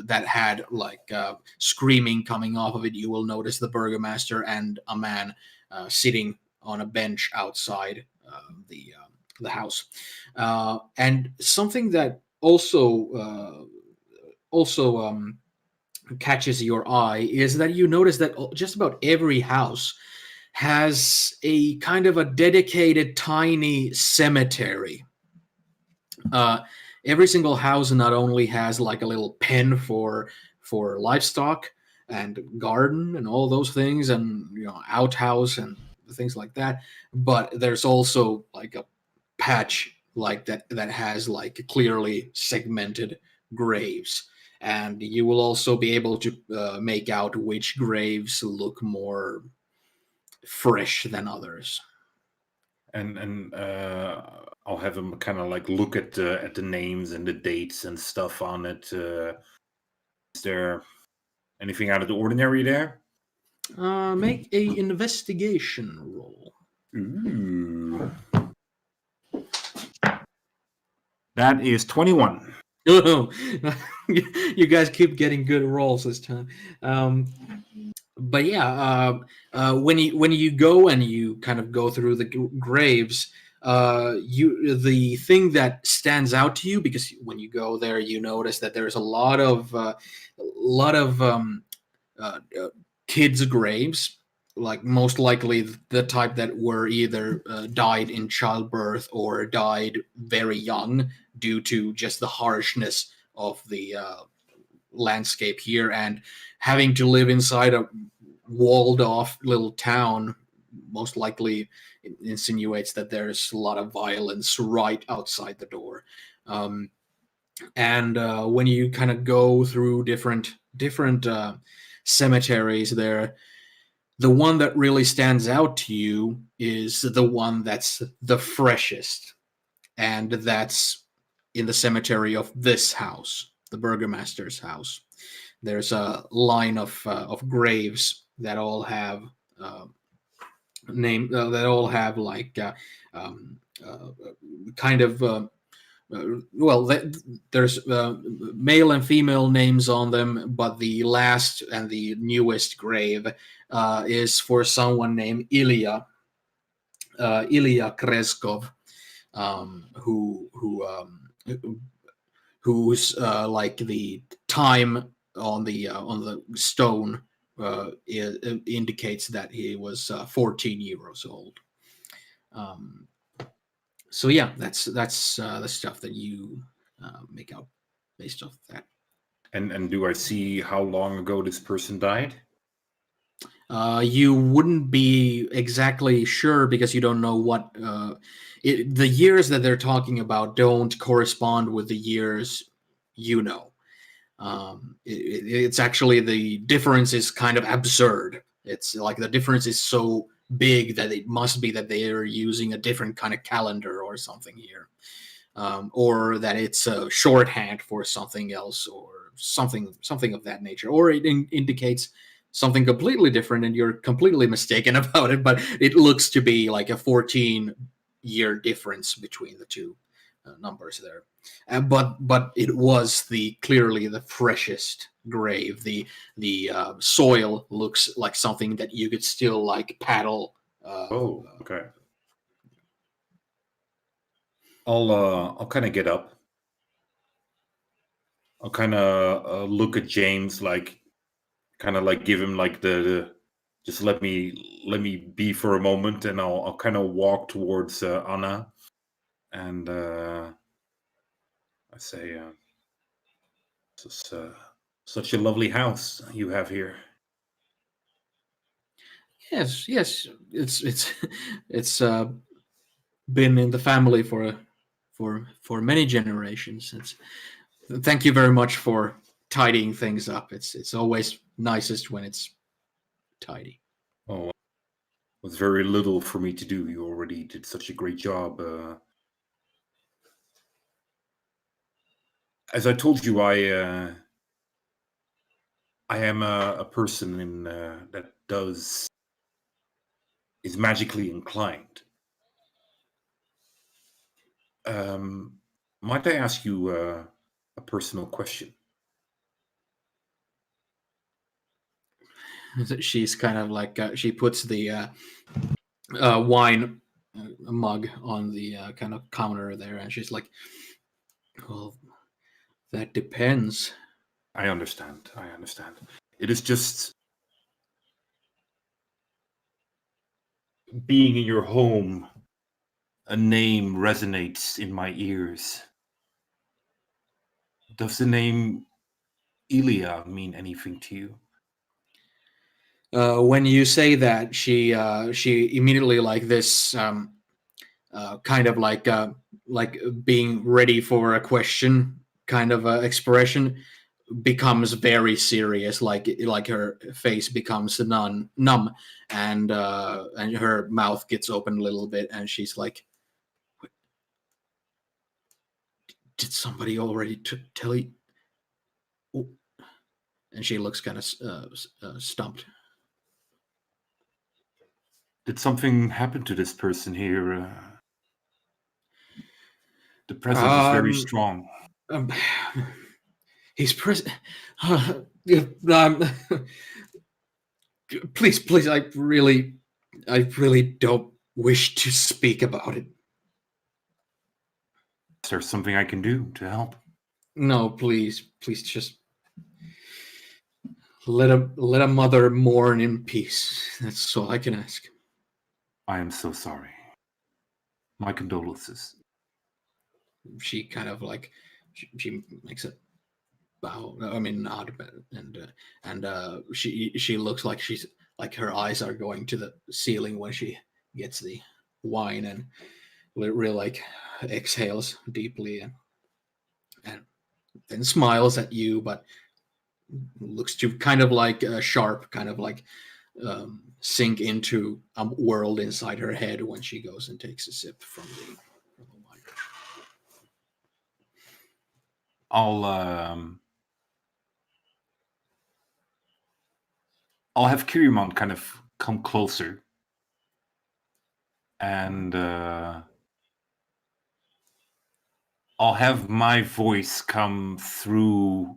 that had like screaming coming off of it. You will notice the burgomaster and a man sitting on a bench outside the house. And something that also catches your eye is that you notice that just about every house has a kind of a dedicated tiny cemetery. Every single house not only has like a little pen for livestock and garden and all those things, and outhouse and things like that, but there's also like a patch like that has like clearly segmented graves, and you will also be able to make out which graves look more fresh than others. And I'll have him kind of like look at the names and the dates and stuff on it. Is there anything out of the ordinary there? Make a investigation roll. Ooh. That is 21. Oh, you guys keep getting good rolls this time. But yeah, when you go and you kind of go through the graves, the thing that stands out to you, because when you go there, you notice that there's a lot of kids' graves, like most likely the type that were either died in childbirth or died very young due to just the harshness of the landscape here, and having to live inside a walled off little town most likely insinuates that there's a lot of violence right outside the door. And when you kind of go through different cemeteries there, the one that really stands out to you is the one that's the freshest, and that's in the cemetery of this house, the burgomaster's house. There's a line of graves that all have that all have like kind of well, there's male and female names on them, but the last and the newest grave is for someone named Ilya Kreskov, who's like the time on the stone indicates that he was 14 years old. So yeah, that's the stuff that you make out based off that. And do I see how long ago this person died? You wouldn't be exactly sure because you don't know what the years that they're talking about don't correspond with the years you know. It's actually, the difference is kind of absurd. It's like the difference is so big that it must be that they are using a different kind of calendar or something here, or that it's a shorthand for something else or something of that nature, or it indicates something completely different and you're completely mistaken about it, but it looks to be like a 14-year difference between the two numbers there. But it was clearly the freshest grave. The soil looks like something that you could still like paddle. Okay. I'll kind of get up. I'll kind of look at James, like kind of like give him like the just let me be for a moment, and I'll kind of walk towards Anna, and I say, "This is such a lovely house you have here." Yes, it's been in the family for many generations. Thank you very much for tidying things up. It's always nicest when it's tidy. Oh, it was very little for me to do. You already did such a great job. As I told you, I am a person that is magically inclined. Might I ask you a personal question? She's kind of like she puts the wine mug on the kind of counter there, and she's like, "Well, that depends." I understand. It is just being in your home. A name resonates in my ears. Does the name Ilya mean anything to you? When you say that, she immediately like this kind of like being ready for a question kind of expression becomes very serious. Like her face becomes numb, and her mouth gets open a little bit, and she's like, "Did somebody already tell you?" And she looks kind of stumped. Did something happen to this person here? The presence is very strong. Um, he's present. Please, I really don't wish to speak about it. Is there something I can do to help? No, please, just let a mother mourn in peace. That's all I can ask. I am so sorry. My condolences. She kind of like she makes a bow. I mean, nod, and she looks like she's like her eyes are going to the ceiling when she gets the wine and really like exhales deeply and then smiles at you, but looks to kind of like sharp, kind of like sink into a world inside her head when she goes and takes a sip from the wine. I'll have Kirimon kind of come closer and I'll have my voice come through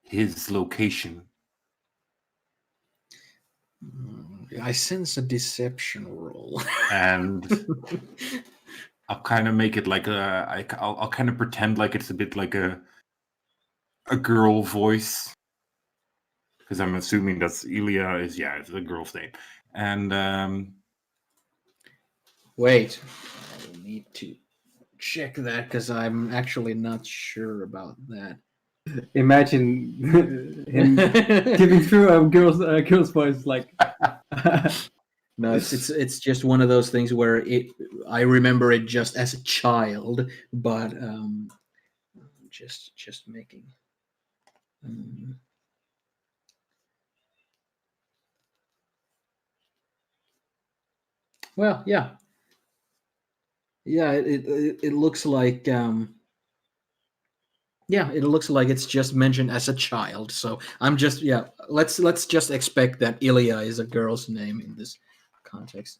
his location. I sense a deception roll. And I'll kind of make it like I'll kind of pretend like it's a bit like a girl voice. Because I'm assuming that's Ilya it's a girl's name. And wait, I need to check that because I'm actually not sure about that. Imagine him giving through a girl's voice like. No, it's just one of those things where I remember it just as a child, but just making. Well, yeah. It looks like it looks like it's just mentioned as a child. So I'm just let's just expect that Ilya is a girl's name in this context.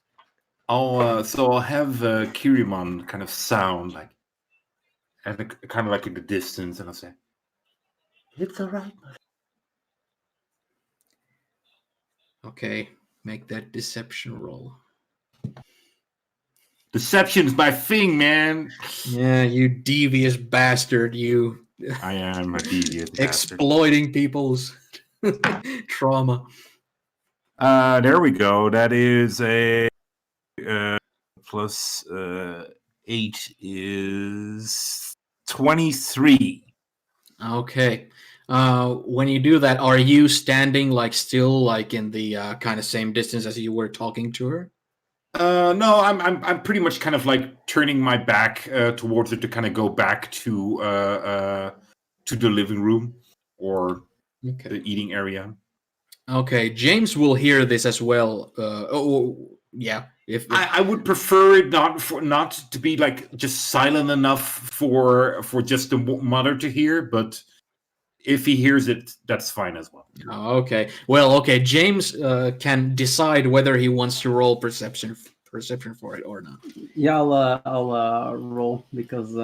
I'll have Kirimon kind of sound like, and kind of like in the distance, and I'll say, "It's all right." Okay, make that deception roll. Deception's my thing, man. Yeah, you devious bastard, you. I am a devious bastard. Exploiting people's trauma. There we go. That is a plus 8 is 23. Okay. When you do that, are you standing like still like in the kind of same distance as you were talking to her? No, I'm pretty much kind of like turning my back towards her to kind of go back to the living room or the eating area. Okay, James will hear this as well. Yeah. If I would prefer it not to be like just silent enough for just the mother to hear, but if he hears it, that's fine as well. Okay. Well, okay. James can decide whether he wants to roll perception for it or not. Yeah, I'll roll because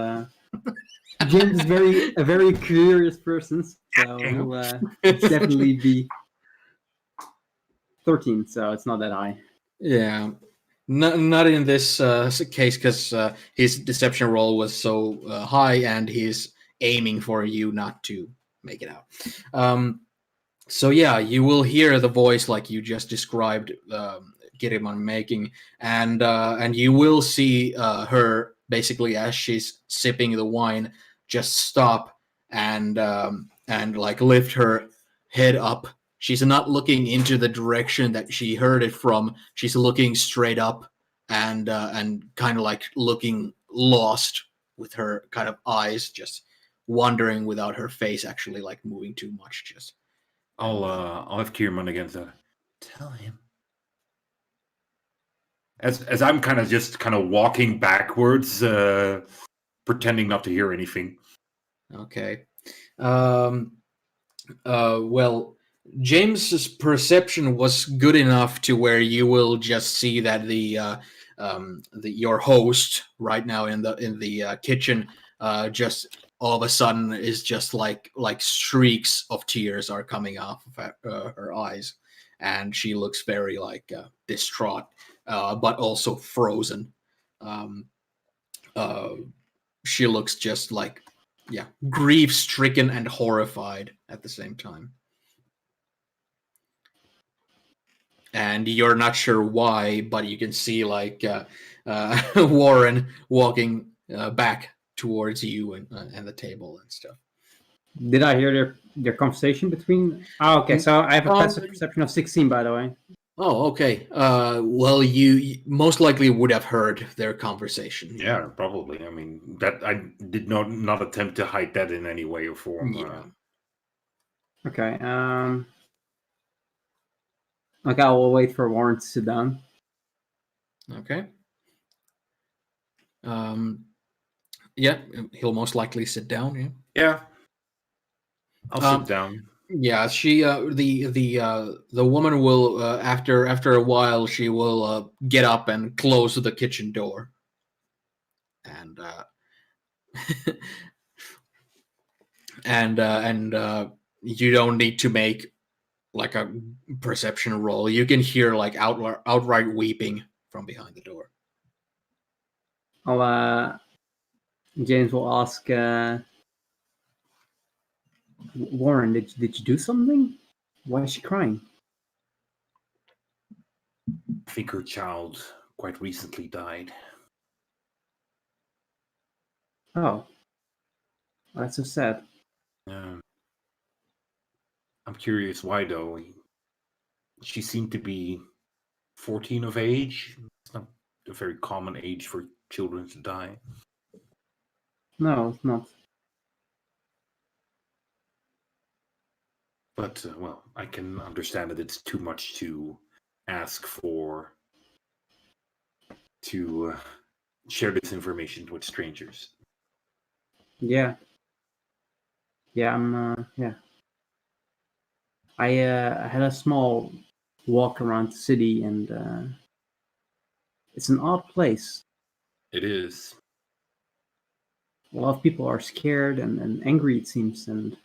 James is a very curious person, so he'll definitely be 13. So it's not that high. Yeah. Not in this case because his deception roll was so high, and he's aiming for you not to make it out. So yeah, you will hear the voice like you just described Kirimon making, and you will see her basically as she's sipping the wine just stop and like lift her head up. She's not looking into the direction that she heard it from. She's looking straight up and kind of like looking lost with her kind of eyes just wandering without her face actually like moving too much. Just I'll have Kirimon again. So tell him. As I'm kind of walking backwards, pretending not to hear anything. Okay. Well, James's perception was good enough to where you will just see that your host right now in the kitchen just all of a sudden is just like streaks of tears are coming off of her eyes, and she looks very like distraught, but also frozen. She looks just like, grief stricken and horrified at the same time. And you're not sure why, but you can see like Warren walking back towards you and the table and stuff. Did I hear their conversation between? Oh, okay. So I have a passive perception of 16, by the way. Oh, okay. Well, you most likely would have heard their conversation. Yeah, probably. I mean, that I did not attempt to hide that in any way or form. Yeah. Okay. Okay, I will wait for Warren to sit down. Okay. Yeah, he'll most likely sit down. Yeah. Yeah. I'll sit down. Yeah, she the woman will after a while she will get up and close the kitchen door, and and you don't need to make like a perception roll. You can hear like outright weeping from behind the door. James will ask, Warren, did you do something? Why is she crying? I think her child quite recently died. Oh, that's so sad. I'm curious why, though. She seemed to be 14 of age. It's not a very common age for children to die. No, it's not. But, well, I can understand that it's too much to ask for to share this information with strangers. Yeah. Yeah, I had a small walk around the city, and it's an odd place. It is. A lot of people are scared and angry, it seems, and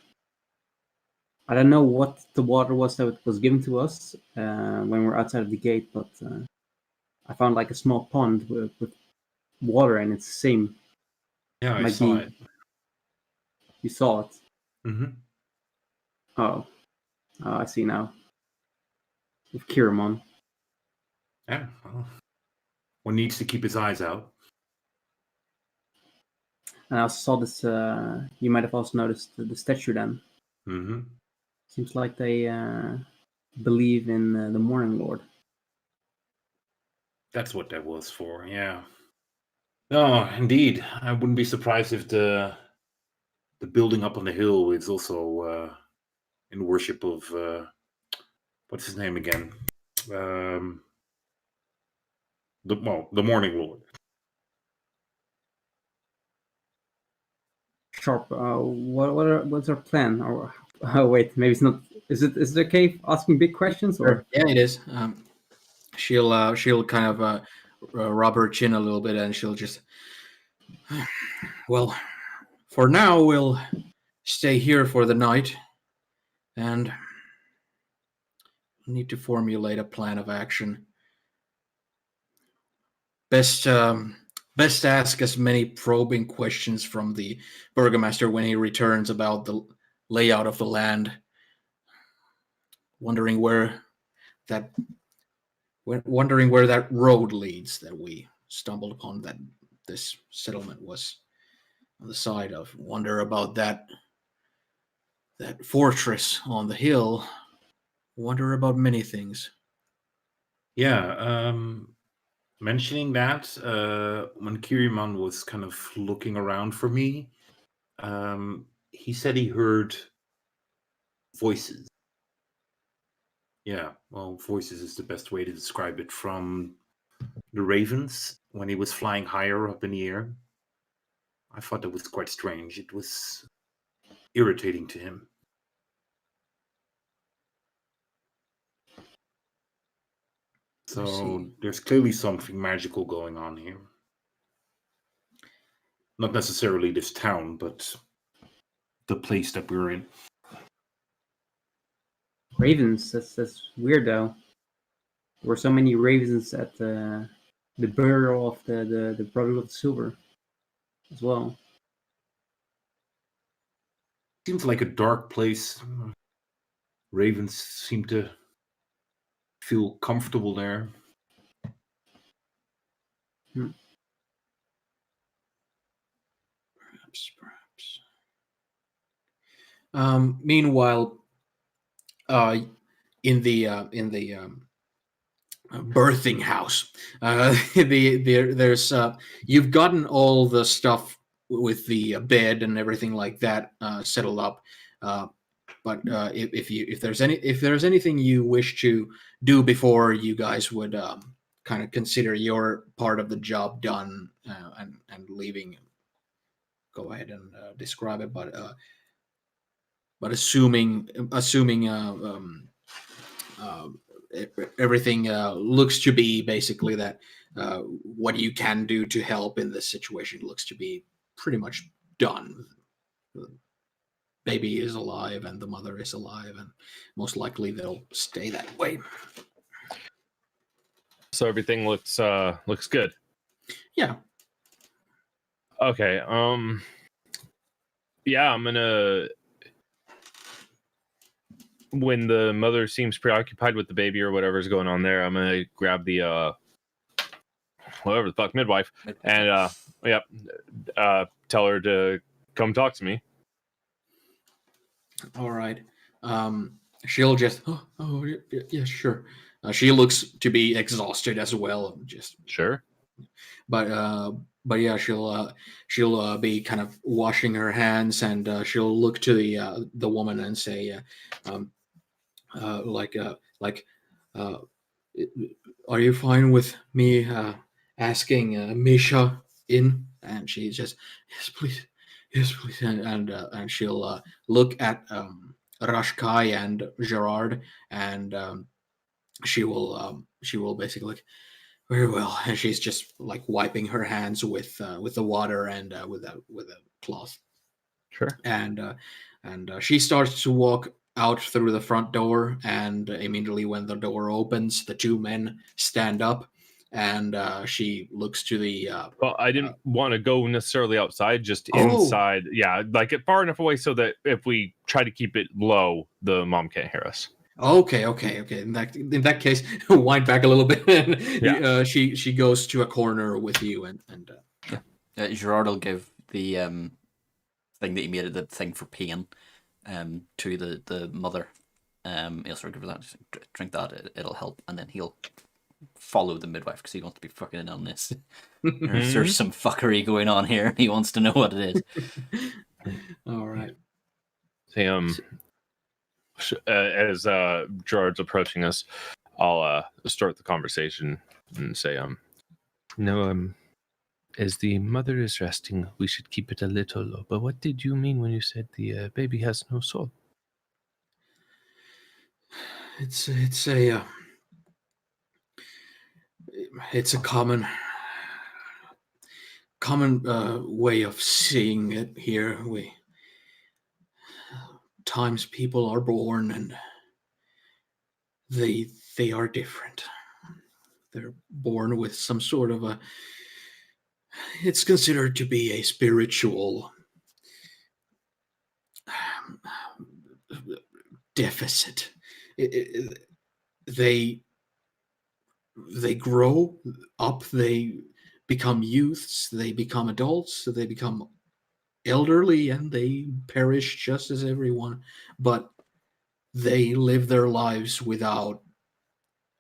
I don't know what the water was that was given to us when we were outside of the gate, but I found like a small pond with water, and it's the same. Yeah, I saw it. You saw it? Mm-hmm. Oh, I see now. With Kiramon. Yeah, well, one needs to keep his eyes out. And I also saw this, you might have also noticed the statue then. Mm-hmm. Seems like they believe in the Morning Lord. That's what that was for, yeah. No, indeed. I wouldn't be surprised if the building up on the hill is also in worship of what's his name again? The Morning Lord. Sharp. What's our plan? Or wait, maybe it's not. Is it okay asking big questions? Or yeah, it is. She'll kind of rub her chin a little bit, and she'll just. Well, for now we'll stay here for the night, and need to formulate a plan of action. Best ask as many probing questions from the burgomaster when he returns about the layout of the land. Wondering where that road leads that we stumbled upon, that this settlement was on the side of. Wonder about that fortress on the hill. Wonder about many things. Yeah, mentioning that, when Kirimon was kind of looking around for me, he said he heard voices. Yeah, well, voices is the best way to describe it, from the ravens when he was flying higher up in the air. I thought that was quite strange. It was irritating to him. So there's clearly something magical going on here. Not necessarily this town, but the place that we're in. Ravens. That's weird though. There were so many ravens at the burial of the Brother of Silver as well. Seems like a dark place. Ravens seem to feel comfortable there. Perhaps. Meanwhile, in the birthing house, there's you've gotten all the stuff with the bed and everything like that settled up. But if there's anything you wish to do before you guys would kind of consider your part of the job done and leaving, go ahead and describe it. But assuming everything looks to be basically that what you can do to help in this situation looks to be pretty much done. The baby is alive and the mother is alive, and most likely they'll stay that way. So everything looks good. Yeah. Okay. Yeah, I'm gonna. When the mother seems preoccupied with the baby or whatever's going on there, I'm gonna grab the whatever the fuck midwife and tell her to come talk to me. All right. She'll just yeah, sure. She looks to be exhausted as well. Just sure. But yeah, she'll be kind of washing her hands, and she'll look to the woman and say, are you fine with me asking Misha in? And she just, yes, please, and she'll look at Rashkai and Gerard, and she will basically like, very well, and she's just like wiping her hands with the water and with a cloth. Sure. And she starts to walk out through the front door, and immediately when the door opens, the two men stand up, and she looks to the. Well, I didn't want to go necessarily outside, just inside. Yeah, like far enough away so that if we try to keep it low, the mom can't hear us. Okay. In that case, wind back a little bit. And, she goes to a corner with you, and Gerard will give the thing that he made, the thing for pain, to the mother. He'll sort of give her that, drink that, it'll help, and then he'll follow the midwife because he wants to be fucking in on this. There's some fuckery going on here, and he wants to know what it is. All right. As Gerard's approaching us, I'll start the conversation and say, No, as the mother is resting, we should keep it a little low. But what did you mean when you said the baby has no soul? It's a common way of seeing it here. Times people are born and they are different. They're born with some sort of it's considered to be a spiritual deficit. They grow up, they become youths, they become adults, they become elderly, and they perish just as everyone, but they live their lives without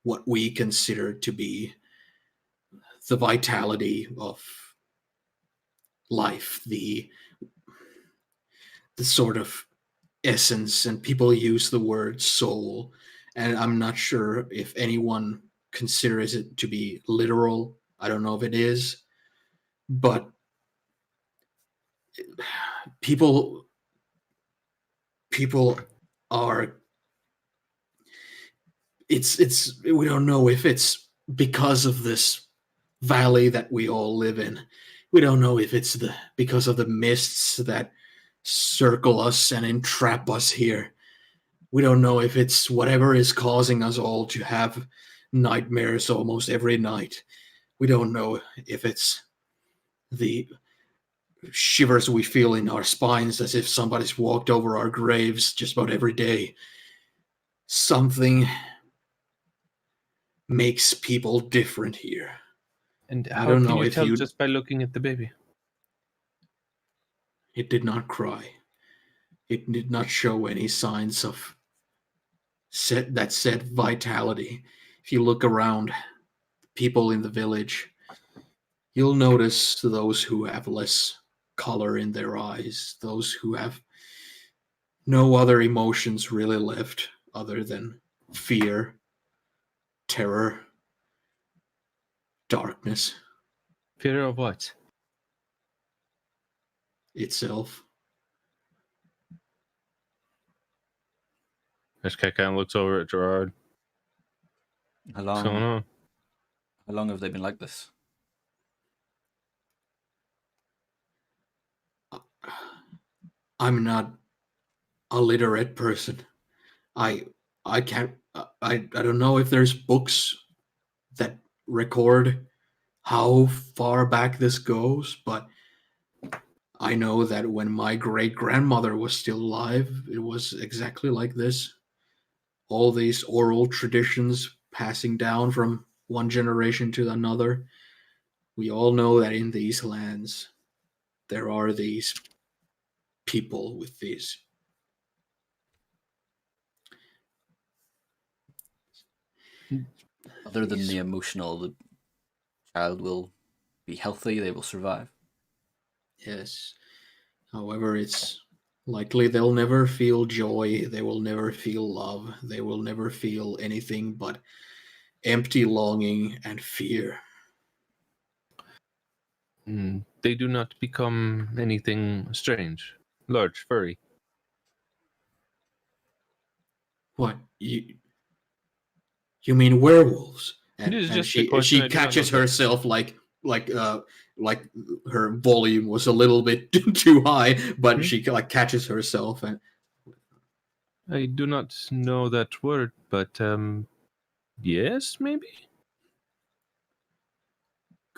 what we consider to be the vitality of life, the sort of essence, and people use the word soul, and I'm not sure if anyone considers it to be literal. I don't know if it is, but people are, it's we don't know if it's because of this valley that we all live in. We don't know if it's because of the mists that circle us and entrap us here. We don't know if it's whatever is causing us all to have nightmares almost every night. We don't know if it's the shivers we feel in our spines as if somebody's walked over our graves just about every day. Something makes people different here. And I how don't can know you if tell you- just by looking at the baby? It did not cry. It did not show any signs of that said vitality. If you look around people in the village, you'll notice those who have less color in their eyes, those who have no other emotions really left other than fear, terror, darkness Fear of what? itself. Ishka kind of looks over at Gerard. How What's going on? long have they been like this? I'm not a literate person. I can't. I don't know if there's books that record how far back this goes, but I know that when my great grandmother was still alive, it was exactly like this. All these oral traditions passing down from one generation to another. We all know that in these lands, there are these people with these. Other than the emotional, the child will be healthy, they will survive. Yes. However, it's likely they'll never feel joy. They will never feel love. They will never feel anything but empty longing and fear. They do not become anything strange, large, furry. What? You mean werewolves? It is And just a question I she do not catches know. herself like her volume was a little bit too high, but she like catches herself and I do not know that word, but yes, maybe.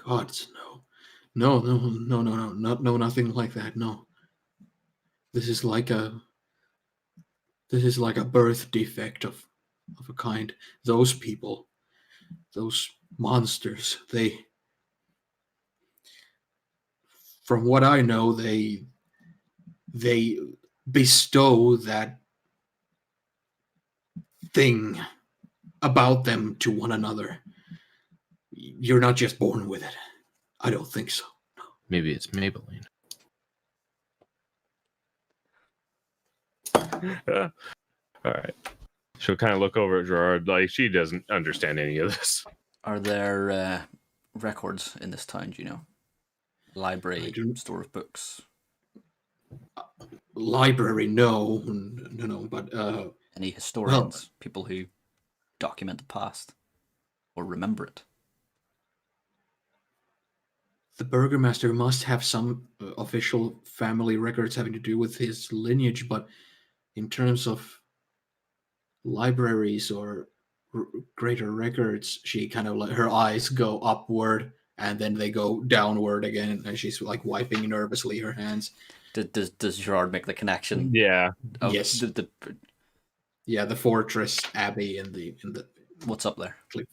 God, no, nothing like that. No, this is like a birth defect of a kind. Those people, those monsters, from what I know, they bestow that thing about them to one another. You're not just born with it. I don't think so. Maybe it's Maybelline. All right. She'll kind of look over at Gerard like she doesn't understand any of this. Are there records in this town, do you know? Library, store of books? Library, no, but any historians, people who document the past or remember it? The burgomaster must have some official family records having to do with his lineage, but in terms of libraries or greater records, she kind of her eyes go upward and then they go downward again, and she's like wiping nervously her hands. Does Gerard make the connection? Yeah. Yes. The fortress abbey in the what's up there? Cliff.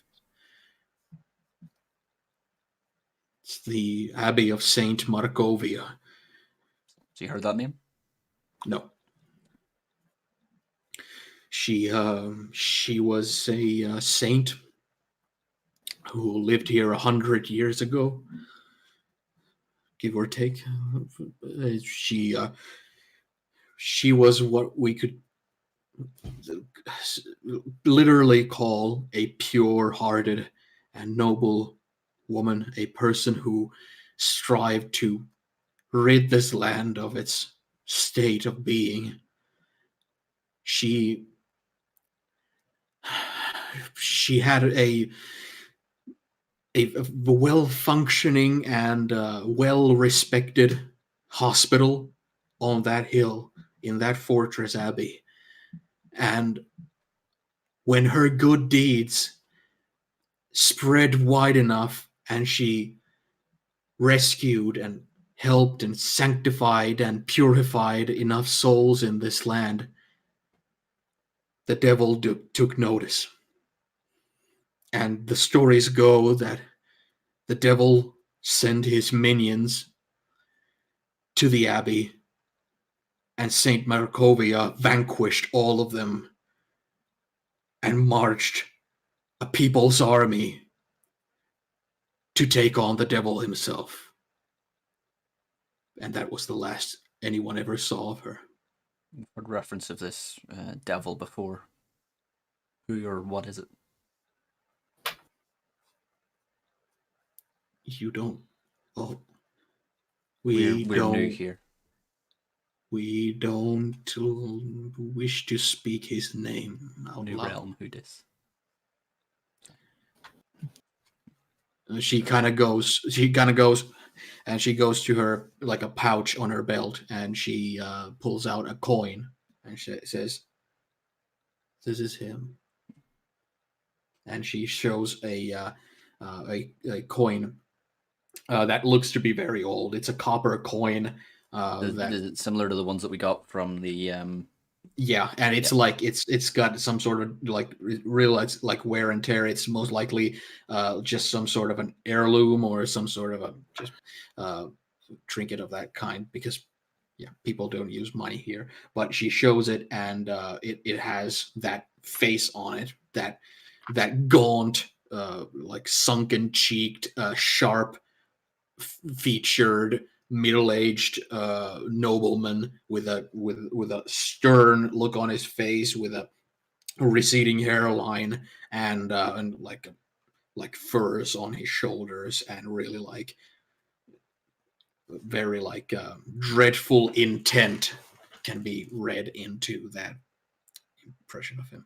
It's the Abbey of Saint Markovia. So you heard that name? No. She was a saint who lived here 100 years ago, give or take. She was what we could literally call a pure-hearted and noble woman, a person who strived to rid this land of its state of being. She had a well-functioning and well-respected hospital on that hill in that fortress abbey. And when her good deeds spread wide enough and she rescued and helped and sanctified and purified enough souls in this land, the devil took notice. And the stories go that the devil sent his minions to the abbey, and Saint Markovia vanquished all of them and marched a people's army to take on the devil himself. And that was the last anyone ever saw of her. You've heard reference of this devil before. Who or what is it? You don't. Oh, We're don't. new here. We don't wish to speak his name out New loud. realm. Who dis? She kind of goes, and she goes to her, like, a pouch on her belt, and she pulls out a coin, and she says, "This is him." And she shows a coin that looks to be very old. It's a copper coin. Is it similar to the ones that we got from the? Yeah, and it's like it's got some sort of like real, it's like wear and tear. It's most likely just some sort of an heirloom or some sort of a just trinket of that kind, because people don't use money here. But she shows it, and it has that face on it, that gaunt, like sunken cheeked, sharp featured, middle-aged nobleman with a stern look on his face, with a receding hairline, and like furs on his shoulders, and really like very like dreadful intent can be read into that impression of him.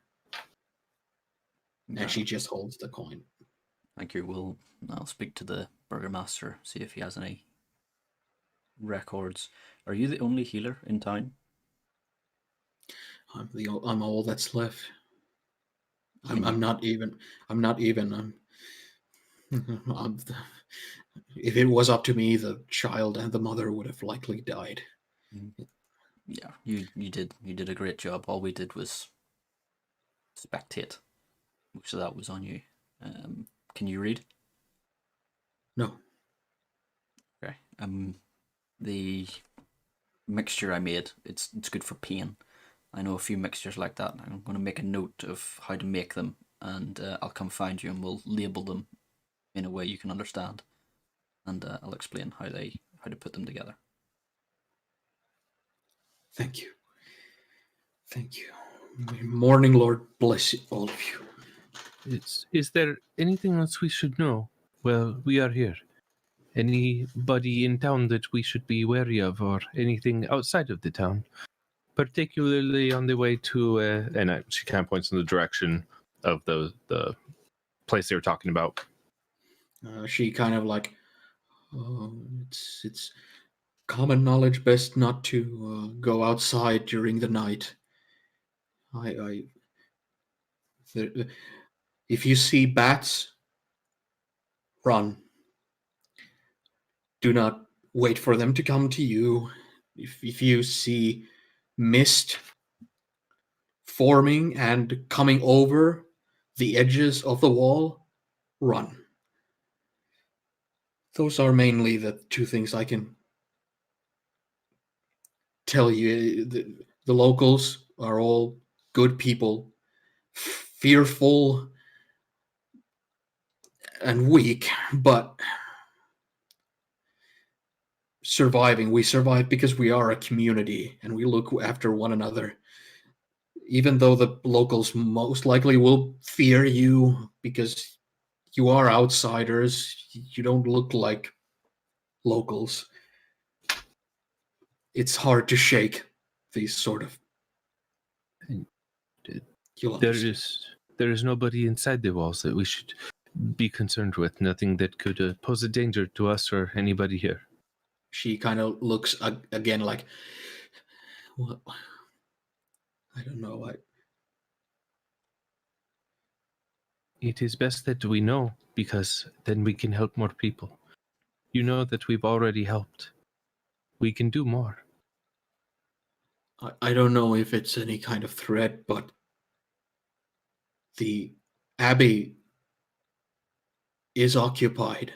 And she just holds the coin. Thank you. I'll speak to the burgomaster, see if he has any records. Are you the only healer in town? I'm all that's left. I'm not even. If it was up to me, the child and the mother would have likely died. Yeah, you did a great job. All we did was spectate. Most of that was on you. Can you read? No. Okay. The mixture I made, it's good for pain. I know a few mixtures like that. I'm going to make a note of how to make them, and I'll come find you, and we'll label them in a way you can understand, and I'll explain how to put them together. Thank you. Morning, Lord bless all of you. Is there anything else we should know? Well, we are here. Anybody in town that we should be wary of, or anything outside of the town, particularly on the way to? And she kind of points in the direction of the place they were talking about. She kind of like, it's common knowledge best not to go outside during the night. If you see bats, run. Do not wait for them to come to you. If you see mist forming and coming over the edges of the wall, run. Those are mainly the two things I can tell you. The locals are all good people, fearful and weak, but surviving. We survive because we are a community and we look after one another. Even though the locals most likely will fear you because you are outsiders, you don't look like locals. It's hard to shake these sort of. There is nobody inside the walls that we should be concerned with. Nothing that could pose a danger to us or anybody here. She kind of looks again like, Well, I don't know. It is best that we know, because then we can help more people. You know that we've already helped. We can do more. I don't know if it's any kind of threat, but the abbey is occupied.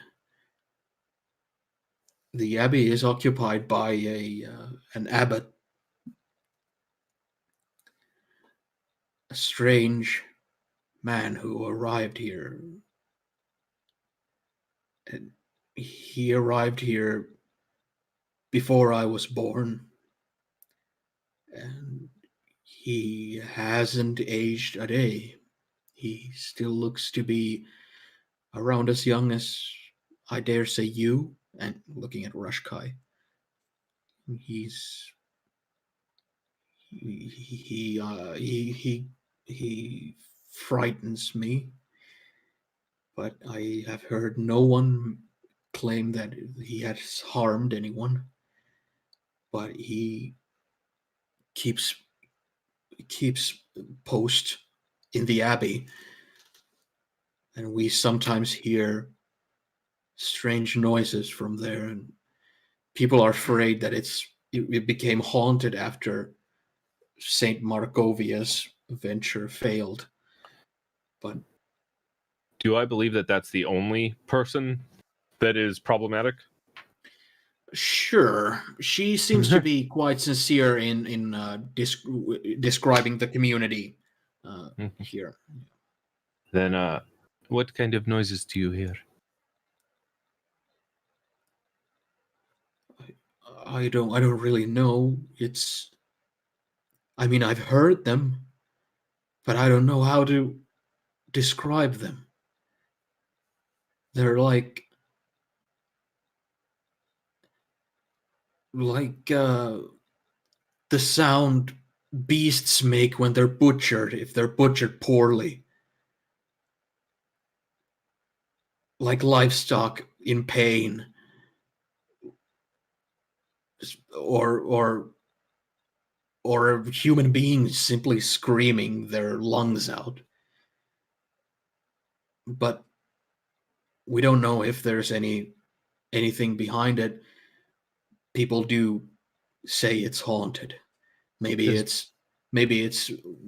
The abbey is occupied by an abbot, a strange man who arrived here. And he arrived here before I was born. And he hasn't aged a day. He still looks to be around as young as, I dare say, you. And looking at Rushkai, he's he frightens me. But I have heard no one claim that he has harmed anyone. But he keeps post in the abbey, and we sometimes hear strange noises from there, and people are afraid that it became haunted after Saint Markovia's venture failed. But do I believe that that's the only person that is problematic? Sure, she seems to be quite sincere in describing the community here. Then, what kind of noises do you hear? I don't really know. I mean, I've heard them, but I don't know how to describe them. They're like the sound beasts make when they're butchered, if they're butchered poorly. Like livestock in pain. Or human beings simply screaming their lungs out. But we don't know if there's anything behind it. People do say it's haunted. Maybe it's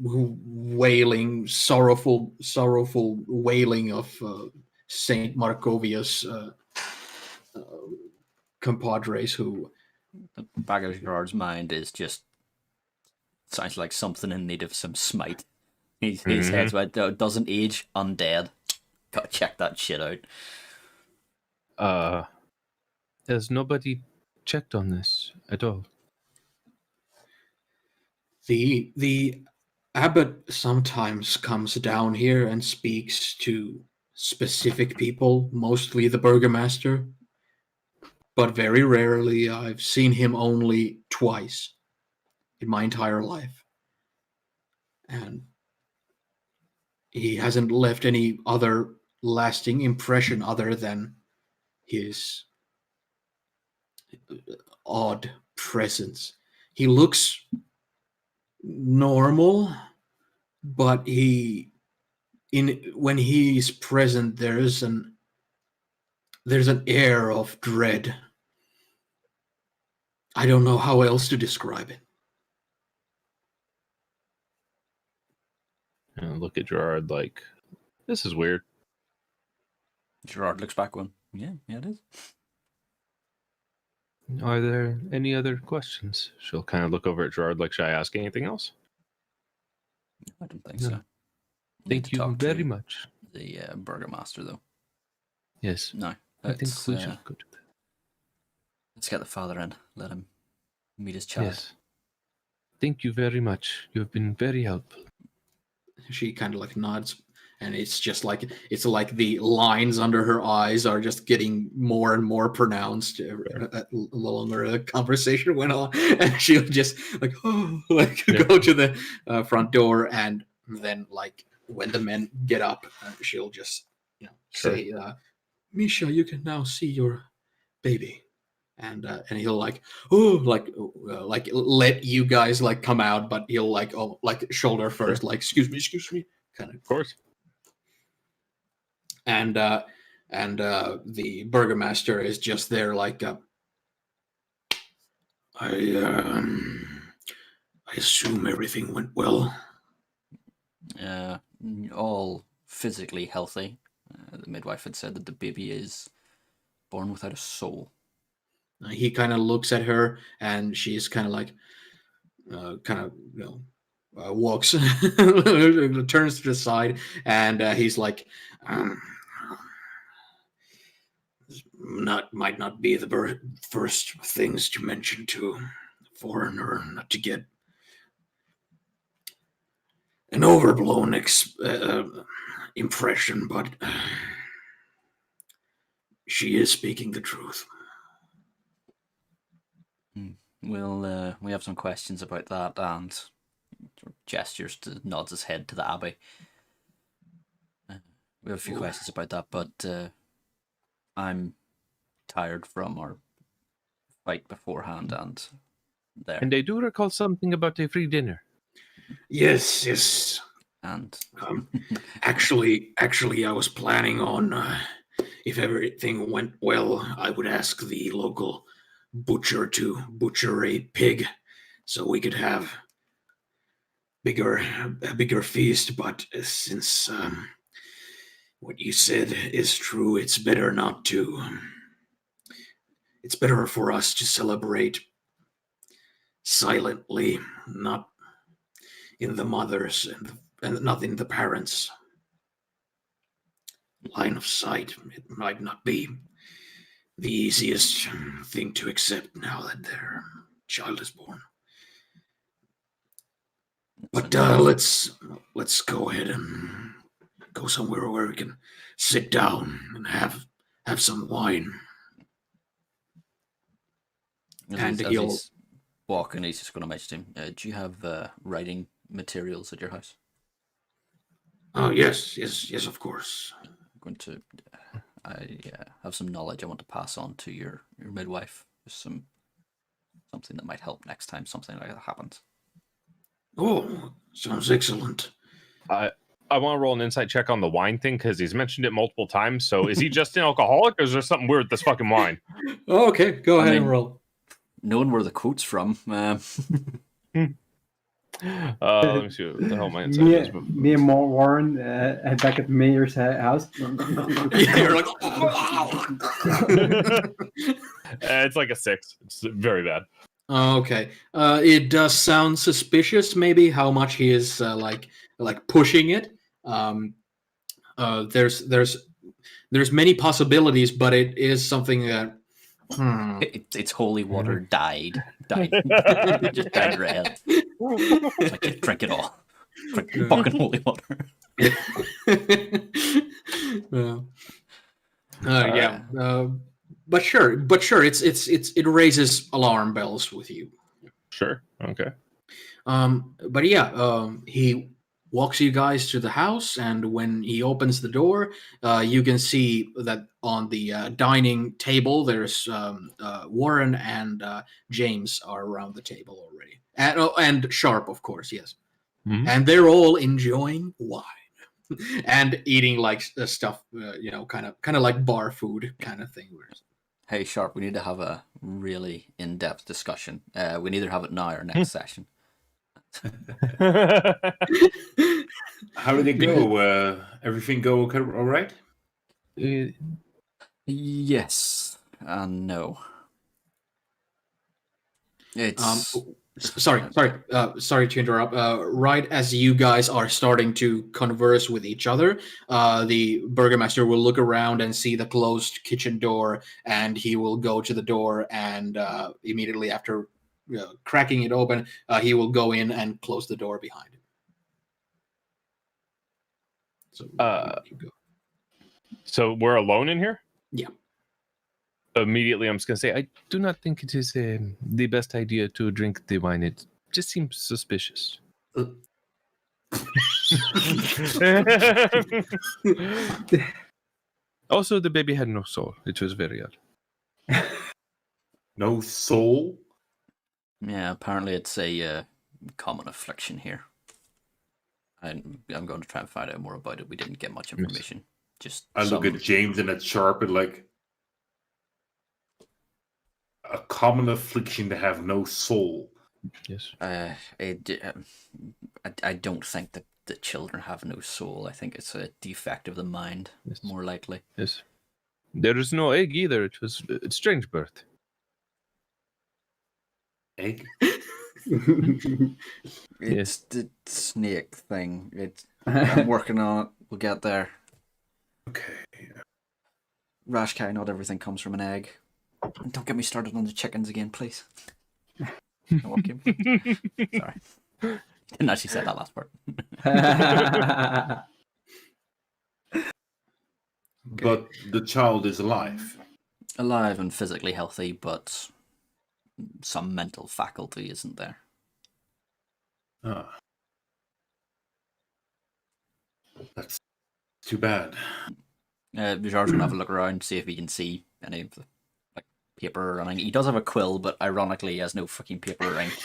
wailing, sorrowful wailing of Saint Markovia's compadres who. The back of Gerard's mind is just sounds like something in need of some smite. His head's right. Doesn't age, undead. Gotta check that shit out. Has nobody checked on this at all? The abbot sometimes comes down here and speaks to specific people, mostly the burgomaster. But very rarely. I've seen him only twice in my entire life. And he hasn't left any other lasting impression other than his odd presence. He looks normal, but when he's present, there's an air of dread. I don't know how else to describe it. And look at Gerard like, this is weird. Gerard looks back one. Yeah, it is. Are there any other questions? She'll kind of look over at Gerard like, should I ask anything else? I don't think No. so. Thank you very much. The burgomaster, though. Yes. No, I think we should go to bed. Let's get the father in. Let him meet his child. Yes. Thank you very much. You have been very helpful. She kind of like nods, and it's like the lines under her eyes are just getting more and more pronounced the longer the conversation went on, and she'll just like go to the front door, and then like when the men get up, she'll just say, "Misha, you can now see your baby." and he'll like let you guys like come out, but he'll like shoulder first, like excuse me, kind of. Of course. And the burgomaster is just there, like, I assume everything went well. All physically healthy. The midwife had said that the baby is born without a soul. He kind of looks at her, and she's kind of like, walks, turns to the side, and he's like, might not be the first things to mention to a foreigner, not to get an overblown impression, but she is speaking the truth. We have some questions about that, and gestures to nods his head to the abbey. We have a few questions about that, but I'm tired from our fight beforehand and there. And I do recall something about a free dinner. Yes. And actually, I was planning on, if everything went well, I would ask the local butcher to butcher a pig, so we could have a bigger feast. But since what you said is true, it's better not to. It's better for us to celebrate silently, not in the mothers and not in the parents' line of sight. It might not be the easiest thing to accept now that their child is born. But let's go ahead and go somewhere where we can sit down and have some wine. As he's walking, he's just going to mention him. Do you have writing materials at your house? Oh yes, of course. I'm going to. I have some knowledge I want to pass on to your midwife. Just something that might help next time something like that happens. Oh, sounds excellent. I want to roll an insight check on the wine thing because he's mentioned it multiple times. So is he just an alcoholic, or is there something weird with this fucking wine? Oh, okay, go ahead and roll. Knowing where the quote's from. Let me see what the hell my insight is. Me and Warren back at the mayor's house. You're like, it's like a 6. It's very bad. Okay. It does sound suspicious, maybe, how much he is like pushing it. There's many possibilities, but it is something that It's holy water died. It just died red. It's like, just drink it all. Drink fucking holy water. But sure, it raises alarm bells with you. Sure. Okay. But yeah, he walks you guys to the house, and when he opens the door, you can see that on the dining table, there's Warren and James are around the table already, and Sharp, of course, yes, and they're all enjoying wine and eating like stuff, kind of like bar food kind of thing. Hey, Sharp, we need to have a really in-depth discussion. We can either have it now or next session. How did it go? Everything go okay, all right? Yes and no. It's sorry to interrupt. Right as you guys are starting to converse with each other, the burgomaster will look around and see the closed kitchen door, and he will go to the door, and immediately after cracking it open, he will go in and close the door behind him. So, so we're alone in here? Yeah. Immediately, I'm just going to say, I do not think it is the best idea to drink the wine. It just seems suspicious. Also, the baby had no soul. It was very odd. No soul? Yeah, apparently it's a common affliction here. I'm going to try and find out more about it. We didn't get much information. Just I look at James and at Sharp and like, a common affliction to have no soul. Yes. I don't think that children have no soul. I think it's a defect of the mind, more likely. Yes. There is no egg either. It was a strange birth. Egg? It's the snake thing. I'm working on it. We'll get there. Okay. Rashkai, not everything comes from an egg. And don't get me started on the chickens again, please. Okay. Sorry. Didn't actually say that last part. But the child is alive. Alive and physically healthy, but some mental faculty isn't there. Ah. That's too bad. Vijar's gonna have a look around, see if he can see any of the paper or anything. He does have a quill, but ironically he has no fucking paper or ink.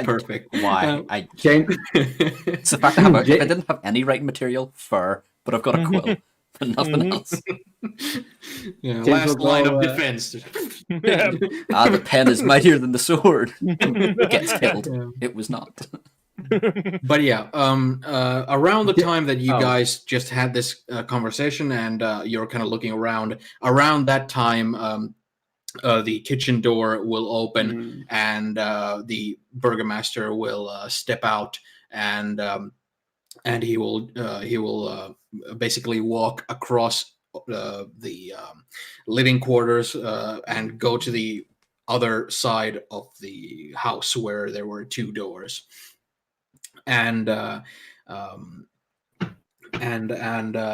Perfect. Why? James, It's the fact I didn't have any writing material, fair, but I've got a quill. But nothing else. Yeah, James last will line go, of defense. The pen is mightier than the sword. Gets killed. Yeah. It was not. But yeah, around the time that you guys just had this conversation and you're kind of looking around that time, the kitchen door will open and the burgomaster will step out and he will basically walk across the living quarters and go to the other side of the house where there were two doors. And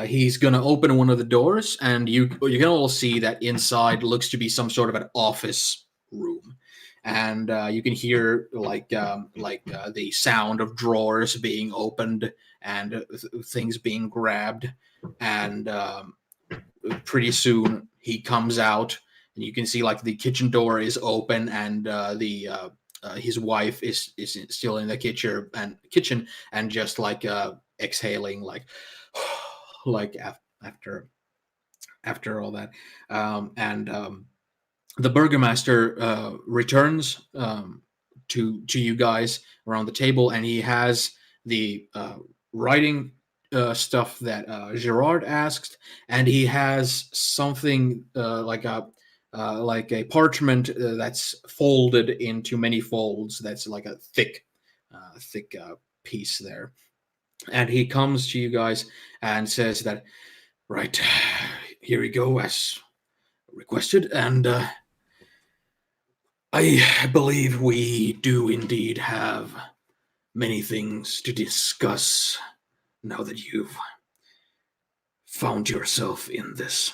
he's gonna open one of the doors, and you can all see that inside looks to be some sort of an office room, and you can hear the sound of drawers being opened and things being grabbed, and pretty soon he comes out, and you can see like the kitchen door is open, and his wife is still in the kitchen and just like exhaling like after all that, the burgomaster returns to you guys around the table, and he has the writing stuff that Gerard asked, and he has something like a parchment that's folded into many folds. That's like a thick piece there. And he comes to you guys and says that, right, here we go as requested. And I believe we do indeed have many things to discuss now that you've found yourself in this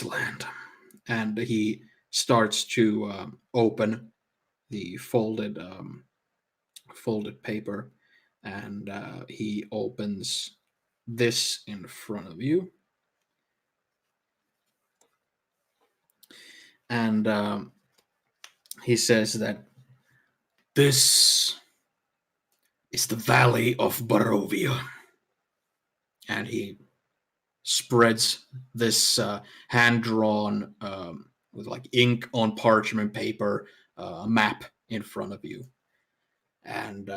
land. And he starts to open the folded paper, and he opens this in front of you, and he says that this is the Valley of Barovia, and he spreads this hand-drawn with like ink on parchment paper map in front of you, and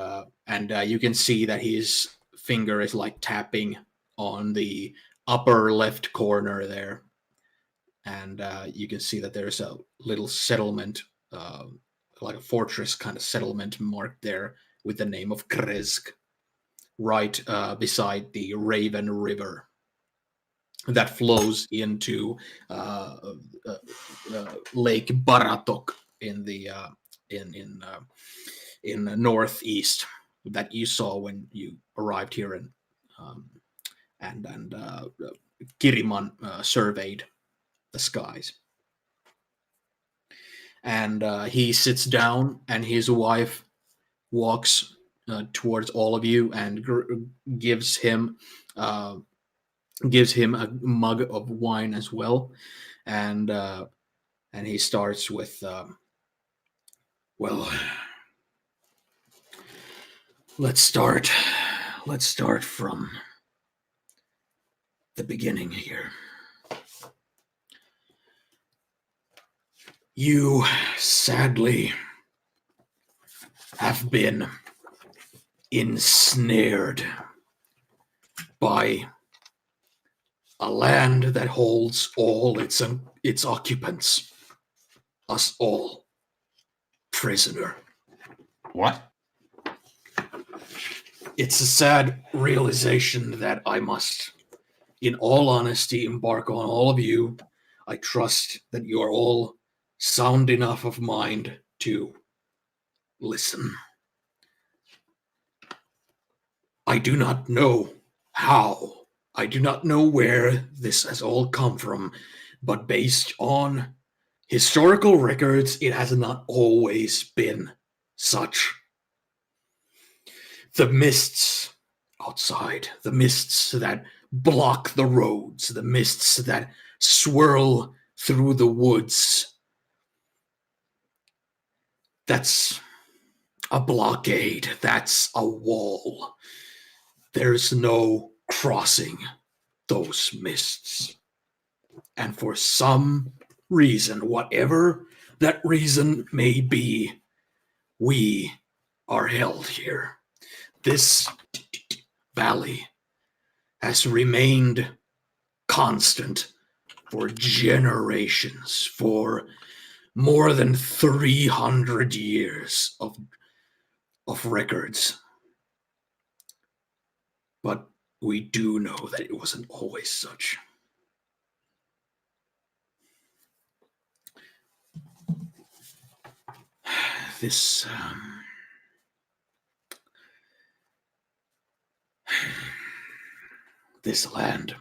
you can see that his finger is like tapping on the upper left corner there, and you can see that there's a little settlement, like a fortress kind of settlement marked there with the name of Kresk, right beside the Raven River that flows into Lake Baratok in the in the northeast that you saw when you arrived here, and Kiriman surveyed the skies. And he sits down, and his wife walks towards all of you and gives him gives him a mug of wine as well, and he starts with, well, let's start from the beginning here. You sadly have been ensnared by a land that holds all its occupants, us all, prisoner. What? It's a sad realization that I must, in all honesty, embark on all of you. I trust that you are all sound enough of mind to listen. I do not know how. I do not know where this has all come from, but based on historical records, it has not always been such. The mists outside, the mists that block the roads, the mists that swirl through the woods, that's a blockade, that's a wall. There's no crossing those mists. And for some reason, whatever that reason may be, we are held here. This valley has remained constant for generations, for more than 300 years of records. But we do know that it wasn't always such. This this land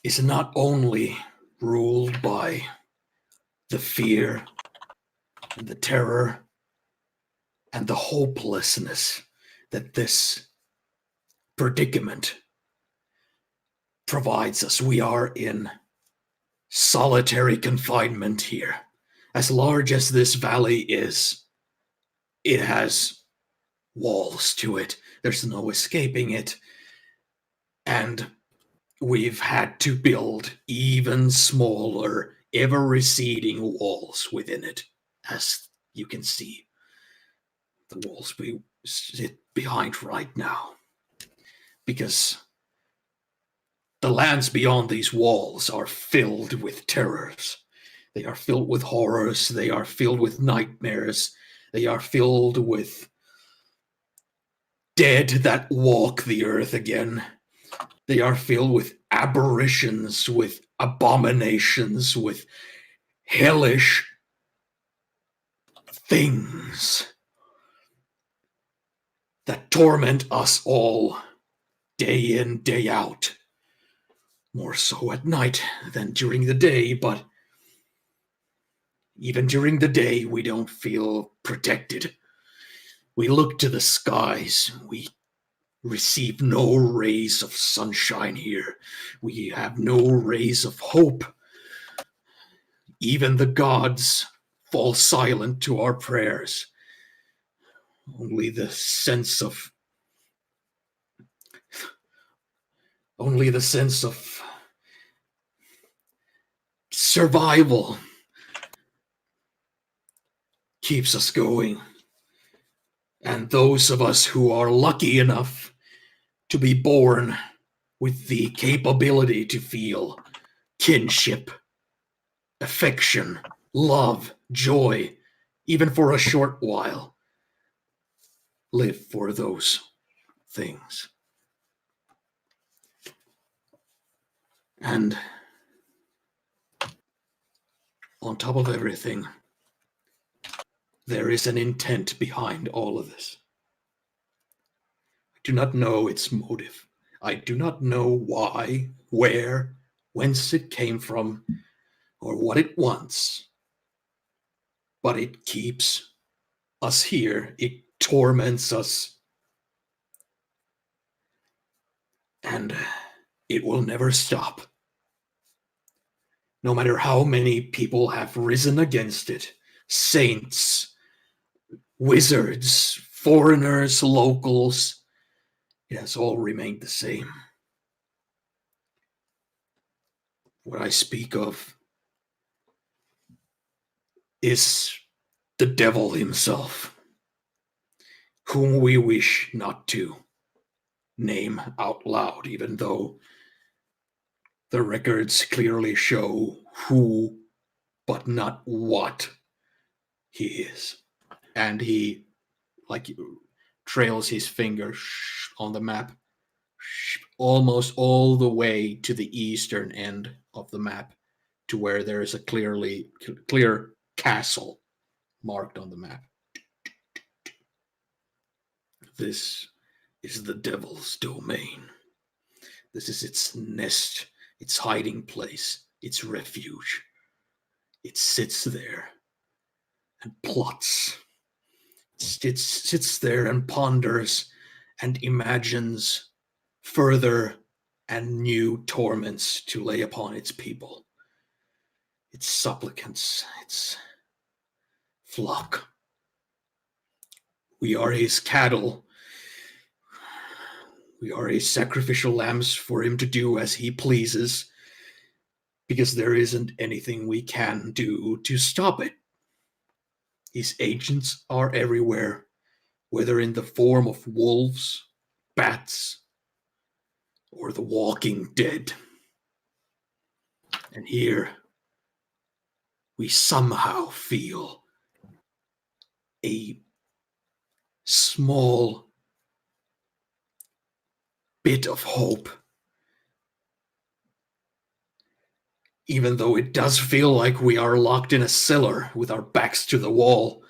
is not only ruled by the fear and the terror and the hopelessness that this predicament provides us. We are in solitary confinement here. As large as this valley is, it has walls to it. There's no escaping it. And we've had to build even smaller, ever-receding walls within it, as you can see. The walls we sit behind right now. Because the lands beyond these walls are filled with terrors. They are filled with horrors. They are filled with nightmares. They are filled with dead that walk the earth again. They are filled with aberrations, with abominations, with hellish things that torment us all day in, day out. More so at night than during the day, but even during the day, we don't feel protected. We look to the skies. We receive no rays of sunshine here. We have no rays of hope. Even the gods fall silent to our prayers. Only the sense of survival keeps us going. And those of us who are lucky enough to be born with the capability to feel kinship, affection, love, joy, even for a short while, live for those things. And on top of everything, there is an intent behind all of this. I do not know its motive. I do not know why, where, whence it came from, or what it wants. But it keeps us here. It torments us. And it will never stop. No matter how many people have risen against it, saints, wizards, foreigners, locals, it has all remained the same. What I speak of is the devil himself, whom we wish not to name out loud, even though the records clearly show who, but not what he is. And he, trails his finger on the map, almost all the way to the eastern end of the map, to where there is a clear castle marked on the map. This is the devil's domain. This is its nest, its hiding place, its refuge. It sits there and plots. It sits there and ponders and imagines further and new torments to lay upon its people, its supplicants, its flock. We are his cattle. We are his sacrificial lambs for him to do as he pleases, because there isn't anything we can do to stop it. His agents are everywhere, whether in the form of wolves, bats, or the walking dead. And here, we somehow feel a small bit of hope. Even though it does feel like we are locked in a cellar with our backs to the wall,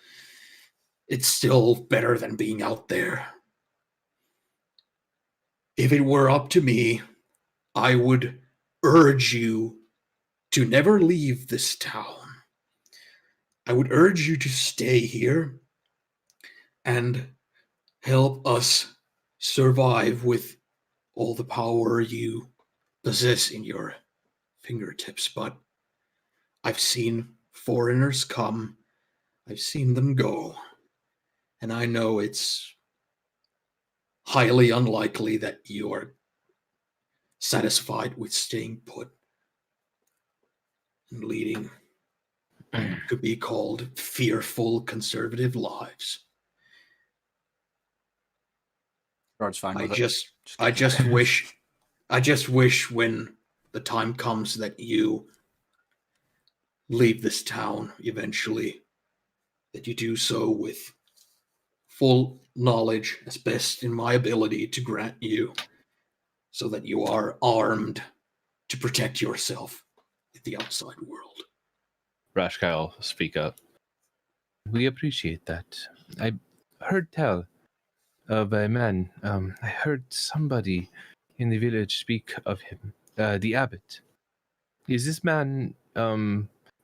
it's still better than being out there. If it were up to me, I would urge you to never leave this town. I would urge you to stay here and help us survive with all the power you possess in your fingertips. But I've seen foreigners come, I've seen them go, and I know it's highly unlikely that you are satisfied with staying put and leading what could be called fearful conservative lives. Strahd's fine with I just wish when the time comes that you leave this town eventually, that you do so with full knowledge, as best in my ability to grant you, so that you are armed to protect yourself in the outside world. Rashkai will speak up. We appreciate that. I heard tell of a man. I heard somebody in the village speak of him, the abbot. Is this man?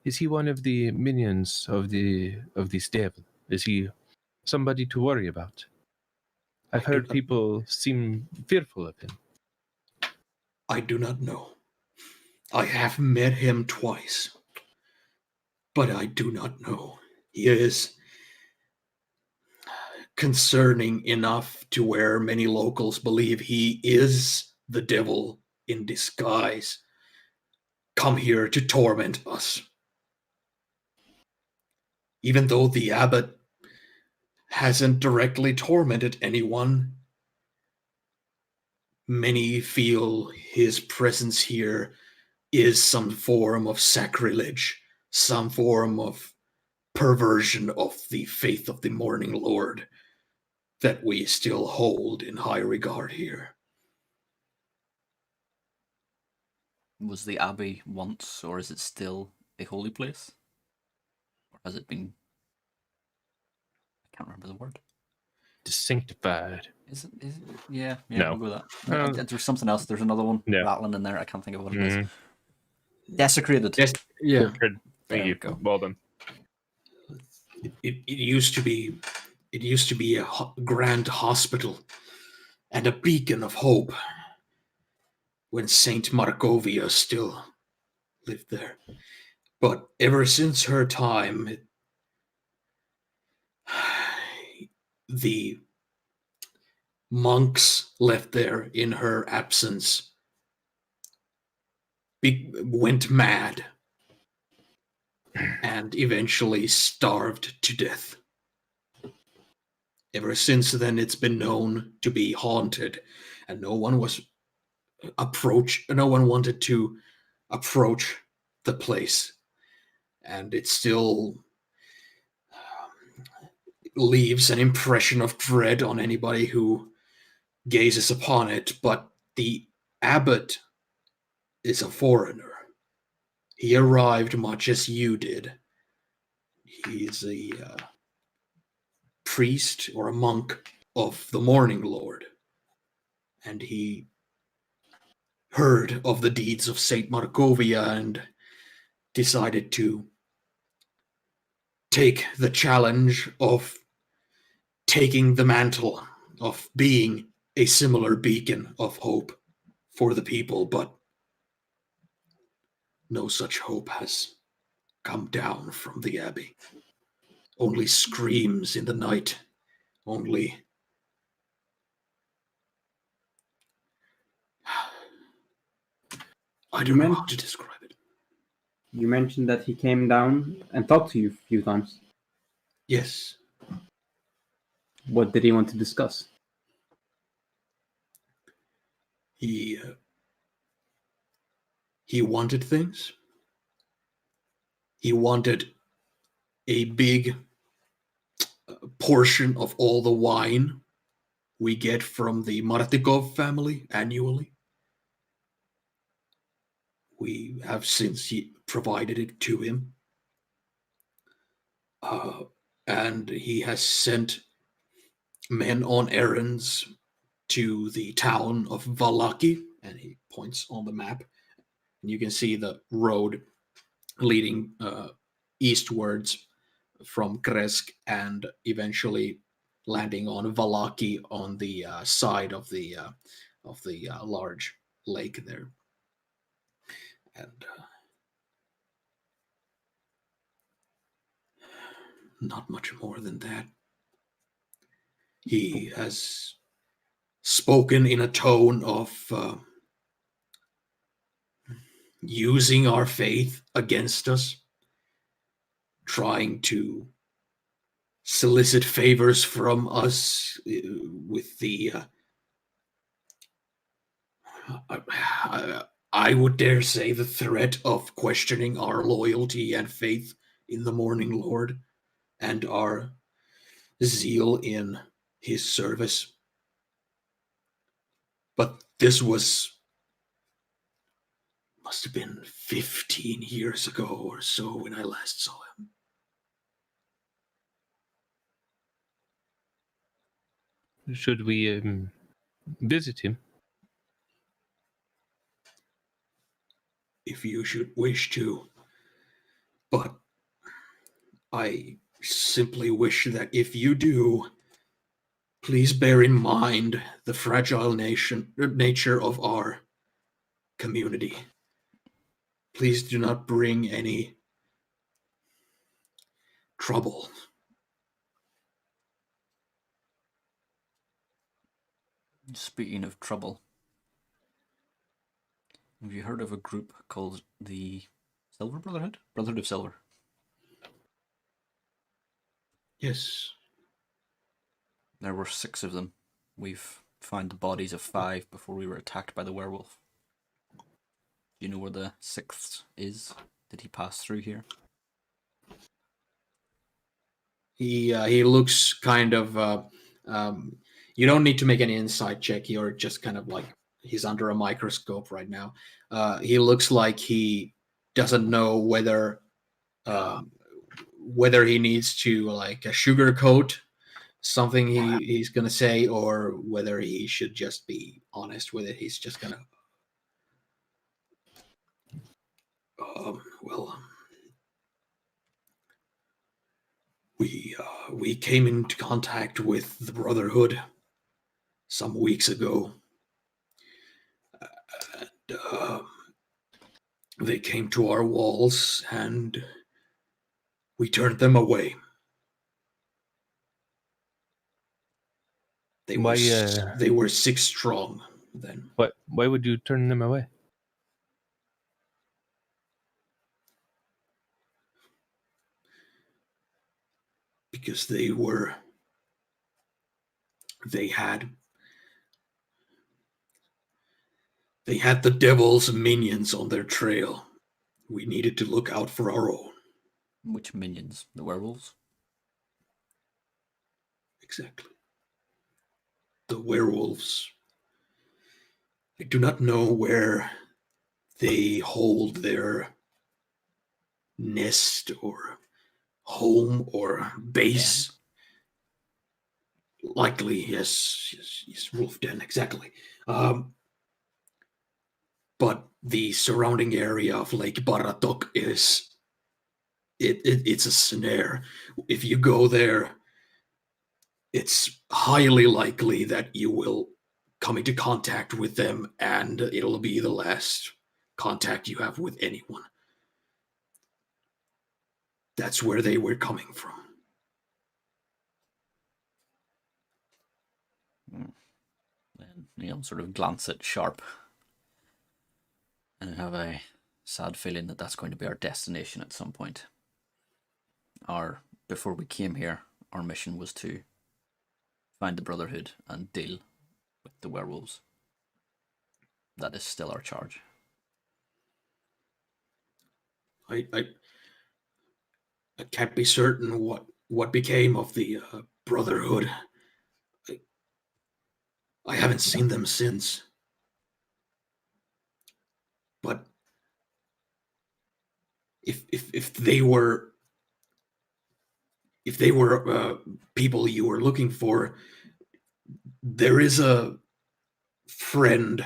Is he one of the minions of this devil? Is he somebody to worry about? I've heard people seem fearful of him. I do not know. I have met him twice, but I do not know. He is concerning enough to where many locals believe he is the devil in disguise, come here to torment us. Even though the abbot hasn't directly tormented anyone, many feel his presence here is some form of sacrilege, some form of perversion of the faith of the Morning Lord that we still hold in high regard here. Was the abbey once, or is it still a holy place? Or has it been... I can't remember the word. Sanctified. Is it? Yeah, No. We'll go with that. There's something else. There's another one rattling in there. I can't think of what it is. Desecrated. Yeah. Thank you. Go. Well done. It used to be a grand hospital and a beacon of hope. when Saint Markovia still lived there. But ever since her time, the monks left there in her absence went mad and eventually starved to death. Ever since then, it's been known to be haunted, and no one wanted to approach the place, and it still leaves an impression of dread on anybody who gazes upon it. But the abbot is a foreigner. He arrived much as you did. He's a priest or a monk of the Morning Lord, and he heard of the deeds of Saint Markovia and decided to take the challenge of taking the mantle of being a similar beacon of hope for the people, but no such hope has come down from the abbey. Only screams in the night, only I don't know how to describe it. You mentioned that he came down and talked to you a few times. Yes. What did he want to discuss? He wanted things. He wanted a big portion of all the wine we get from the Martikov family annually. We have since provided it to him. And he has sent men on errands to the town of Valaki, and he points on the map. And you can see the road leading eastwards from Kresk and eventually landing on Valaki on the side of the large lake there. And not much more than that. He has spoken in a tone of using our faith against us, trying to solicit favors from us with the I would dare say the threat of questioning our loyalty and faith in the Morning Lord and our zeal in his service. But this must have been 15 years ago or so when I last saw him. Should we visit him? If you should wish to. But I simply wish that if you do, please bear in mind the fragile nature of our community. Please do not bring any trouble. Speaking of trouble, have you heard of a group called the Silver Brotherhood? Brotherhood of Silver. Yes. There were 6 of them. We've found the bodies of 5 before we were attacked by the werewolf. Do you know where the 6th is? Did he pass through here? He looks kind of. You don't need to make an insight check. You're just kind of like he's under a microscope right now. He looks like he doesn't know whether he needs to like sugarcoat something he's gonna say or whether he should just be honest with it. He's just gonna. We came into contact with the Brotherhood some weeks ago. they came to our walls and we turned them away. They were 6 strong then. Why would you turn them away? Because they had the devil's minions on their trail. We needed to look out for our own. Which minions? The werewolves? Exactly. The werewolves. I do not know where they hold their nest or home or base. Yeah. Likely, yes, wolf den, exactly. But the surrounding area of Lake Baratok is it's a snare. If you go there, it's highly likely that you will come into contact with them, and it'll be the last contact you have with anyone. That's where they were coming from. And Neil sort of glance at Sharp and have a sad feeling that that's going to be our destination at some point. Before we came here, our mission was to find the Brotherhood and deal with the werewolves. That is still our charge. I can't be certain what became of the Brotherhood. I haven't seen them since. But if they were people you were looking for, there is a friend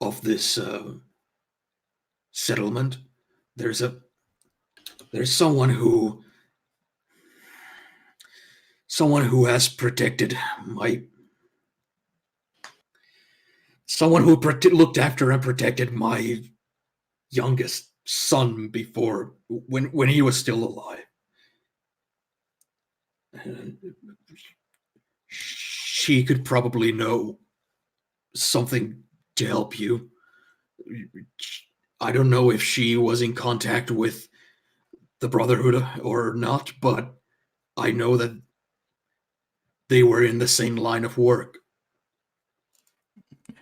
of this settlement. There's someone who has protected looked after and protected my youngest son before, when he was still alive. And she could probably know something to help you. I don't know if she was in contact with the Brotherhood or not, but I know that they were in the same line of work.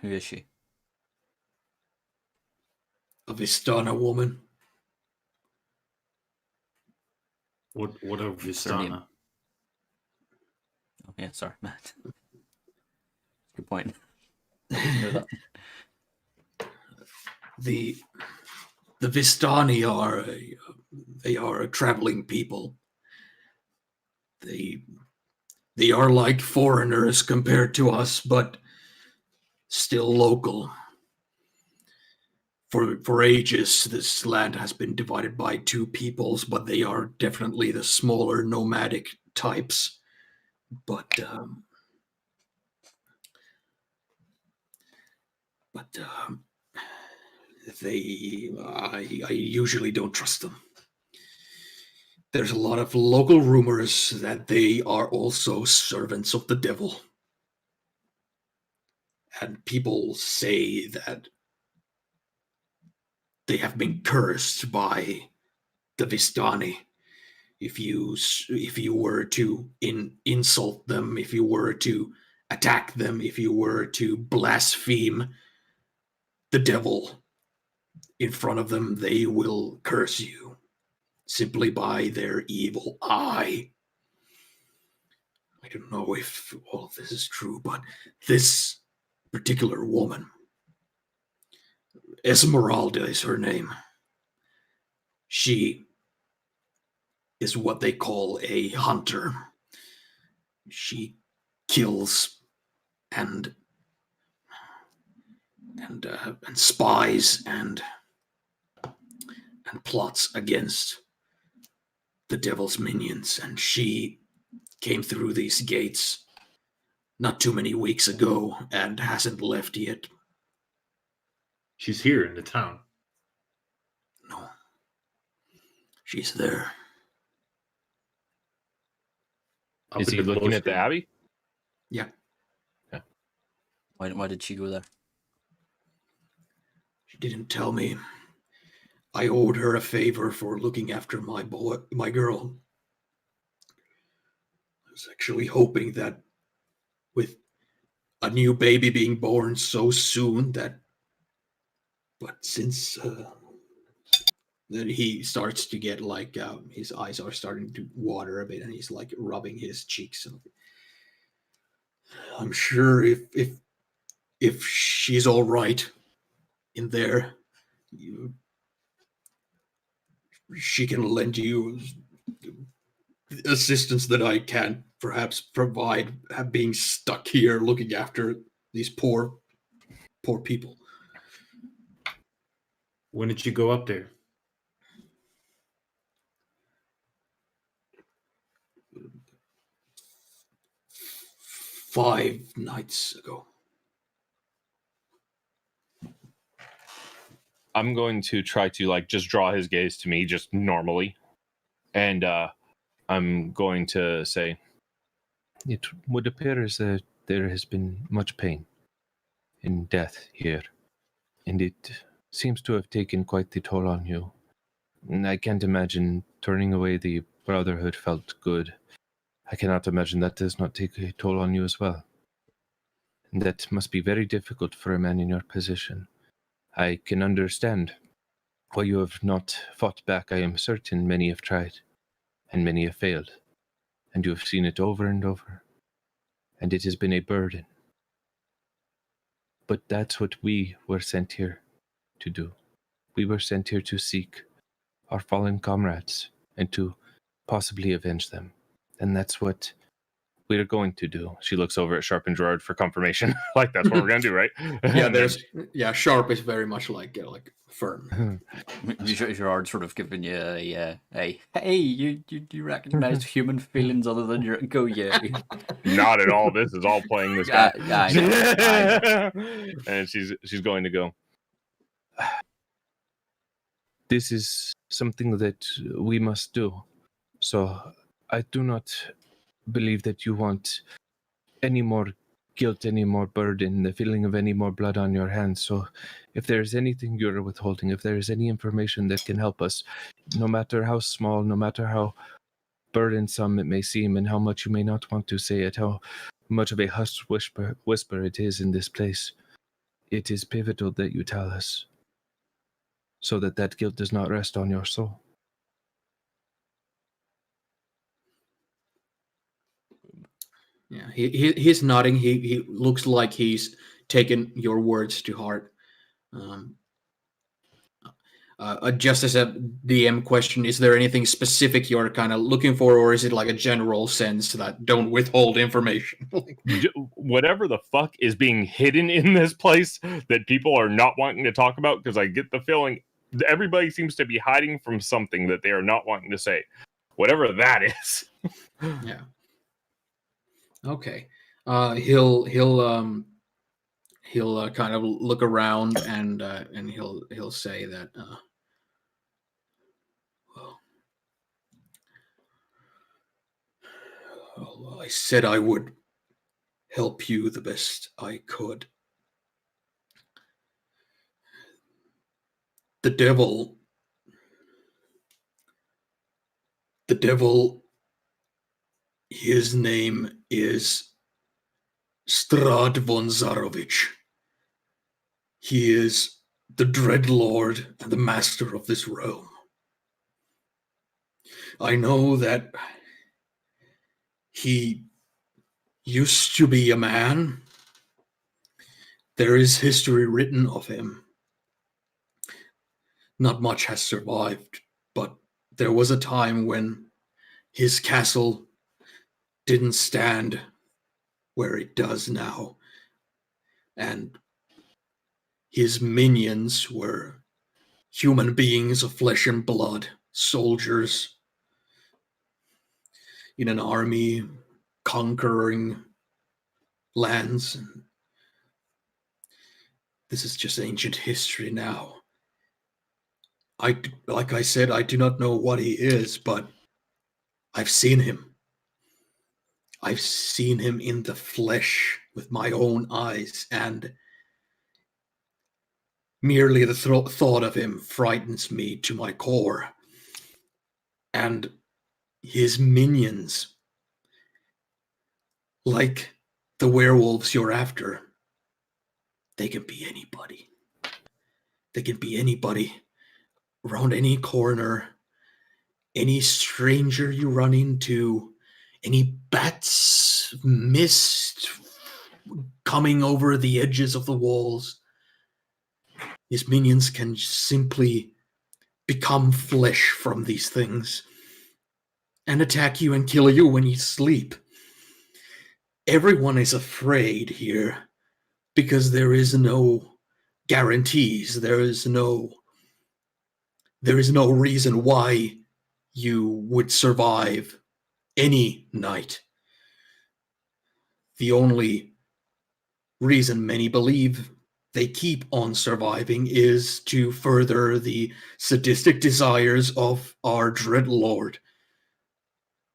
Who is she? A Vistana woman. What a Vistana? Oh yeah, sorry, Matt. Good point. I didn't know that. The Vistani are a traveling people. They are like foreigners compared to us, but still local. For ages, this land has been divided by 2 peoples, but they are definitely the smaller nomadic types. But I usually don't trust them. There's a lot of local rumors that they are also servants of the devil. And people say that they have been cursed by the Vistani. If you were to insult them, if you were to attack them, if you were to blaspheme the devil in front of them, they will curse you simply by their evil eye. I don't know if all of this is true, but this particular woman, Esmeralda is her name. She is what they call a hunter. She kills and spies and plots against the devil's minions, and she came through these gates not too many weeks ago and hasn't left yet. She's here in the town. No. She's there. Up Is in he the looking at the cloister. Abbey? Yeah. Why did she go there? She didn't tell me. I owed her a favor for looking after my girl. I was actually hoping that with a new baby being born so soon but since then he starts to get like his eyes are starting to water a bit and he's like rubbing his cheeks. I'm sure if she's all right in there, she can lend you assistance that I can't perhaps provide, being stuck here looking after these poor people. When did you go up there? Five nights ago. I'm going to try to like just draw his gaze to me just normally. And I'm going to say, it would appear as that there has been much pain and death here, and it seems to have taken quite the toll on you. And I can't imagine turning away the Brotherhood felt good. I cannot imagine that does not take a toll on you as well. And that must be very difficult for a man in your position. I can understand why you have not fought back. I am certain many have tried, and many have failed. And you have seen it over and over. And it has been a burden. But that's what we were sent here to do. We were sent here to seek our fallen comrades and to possibly avenge them. And that's what we're going to do. She looks over at Sharp and Gerard for confirmation. Like, that's what we're going to do, right? Sharp is very much like firm. Gerard's sort of giving you a hey, you recognize human feelings other than your Not at all. This is all playing this guy. I know. And she's going to go, this is something that we must do. So I do not believe that you want any more guilt, any more burden, the feeling of any more blood on your hands. So if there's anything you're withholding, if there's any information that can help us, no matter how small, no matter how burdensome it may seem, and how much you may not want to say it, how much of a hushed whisper it is in this place, it is pivotal that you tell us, so that that guilt does not rest on your soul. Yeah, he's nodding. He looks like he's taken your words to heart. Just as a DM question, is there anything specific you're kind of looking for, or is it like a general sense that don't withhold information? whatever the fuck is being hidden in this place that people are not wanting to talk about, because I get the feeling everybody seems to be hiding from something that they are not wanting to say. Whatever that is. Yeah. Okay. He'll kind of look around and he'll say that well, I said I would help you the best I could. The devil, his name is Strahd von Zarovich. He is the Dread Lord and the master of this realm. I know that he used to be a man. There is history written of him. Not much has survived, but there was a time when his castle didn't stand where it does now, and his minions were human beings of flesh and blood, soldiers in an army conquering lands. This is just ancient history now. Like I said, I do not know what he is, but I've seen him. I've seen him in the flesh with my own eyes, and merely the thought of him frightens me to my core. And his minions, like the werewolves you're after, they can be anybody. They can be anybody around any corner, any stranger you run into, any bats, mist coming over the edges of the walls. His minions can simply become flesh from these things and attack you and kill you when you sleep. Everyone is afraid here because there is no guarantees. There is no reason why you would survive any night. The only reason many believe they keep on surviving is to further the sadistic desires of our dread lord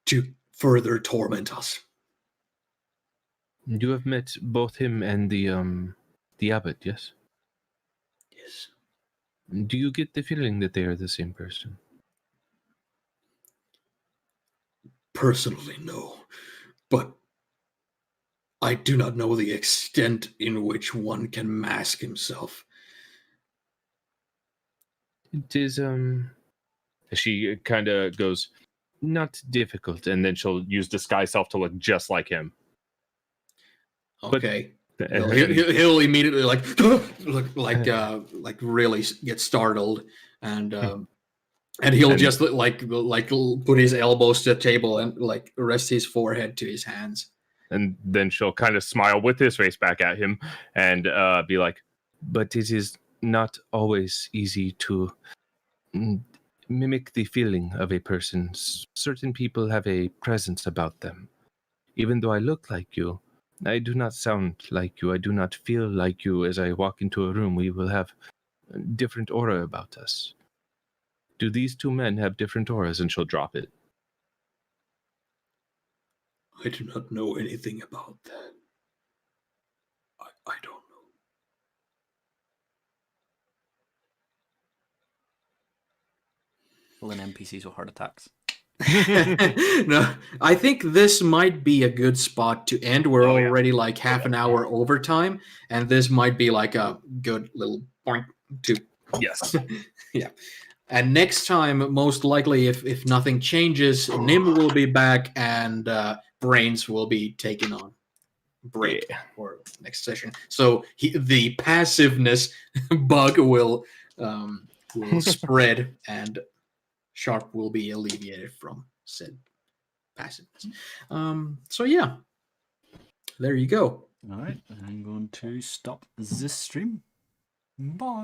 to further torment us. You have met both him and the abbot, yes? Yes. Do you get the feeling that they are the same person? Personally, no. But I do not know the extent in which one can mask himself. It is, She kind of goes, not difficult, and then she'll use disguise self to look just like him. Okay. But, He'll immediately like really get startled, and he'll just like put his elbows to the table and like rest his forehead to his hands. And then she'll kind of smile with his face back at him and be like, but it is not always easy to mimic the feeling of a person. Certain people have a presence about them. Even though I look like you, I do not sound like you. I do not feel like you. As I walk into a room, we will have a different aura about us. Do these two men have different auras? And she'll drop it. I do not know anything about that. I don't know. Well, in NPCs with heart attacks. No, I think this might be a good spot to end. We're already like half an hour overtime, and this might be like a good little point to. yes. Yeah. And next time, most likely, if nothing changes, Nim will be back and Brains will be taken on break for next session. So the passiveness bug will spread, and Sharp will be alleviated from said passiveness. So yeah, there you go. All right, I'm going to stop this stream. Bye.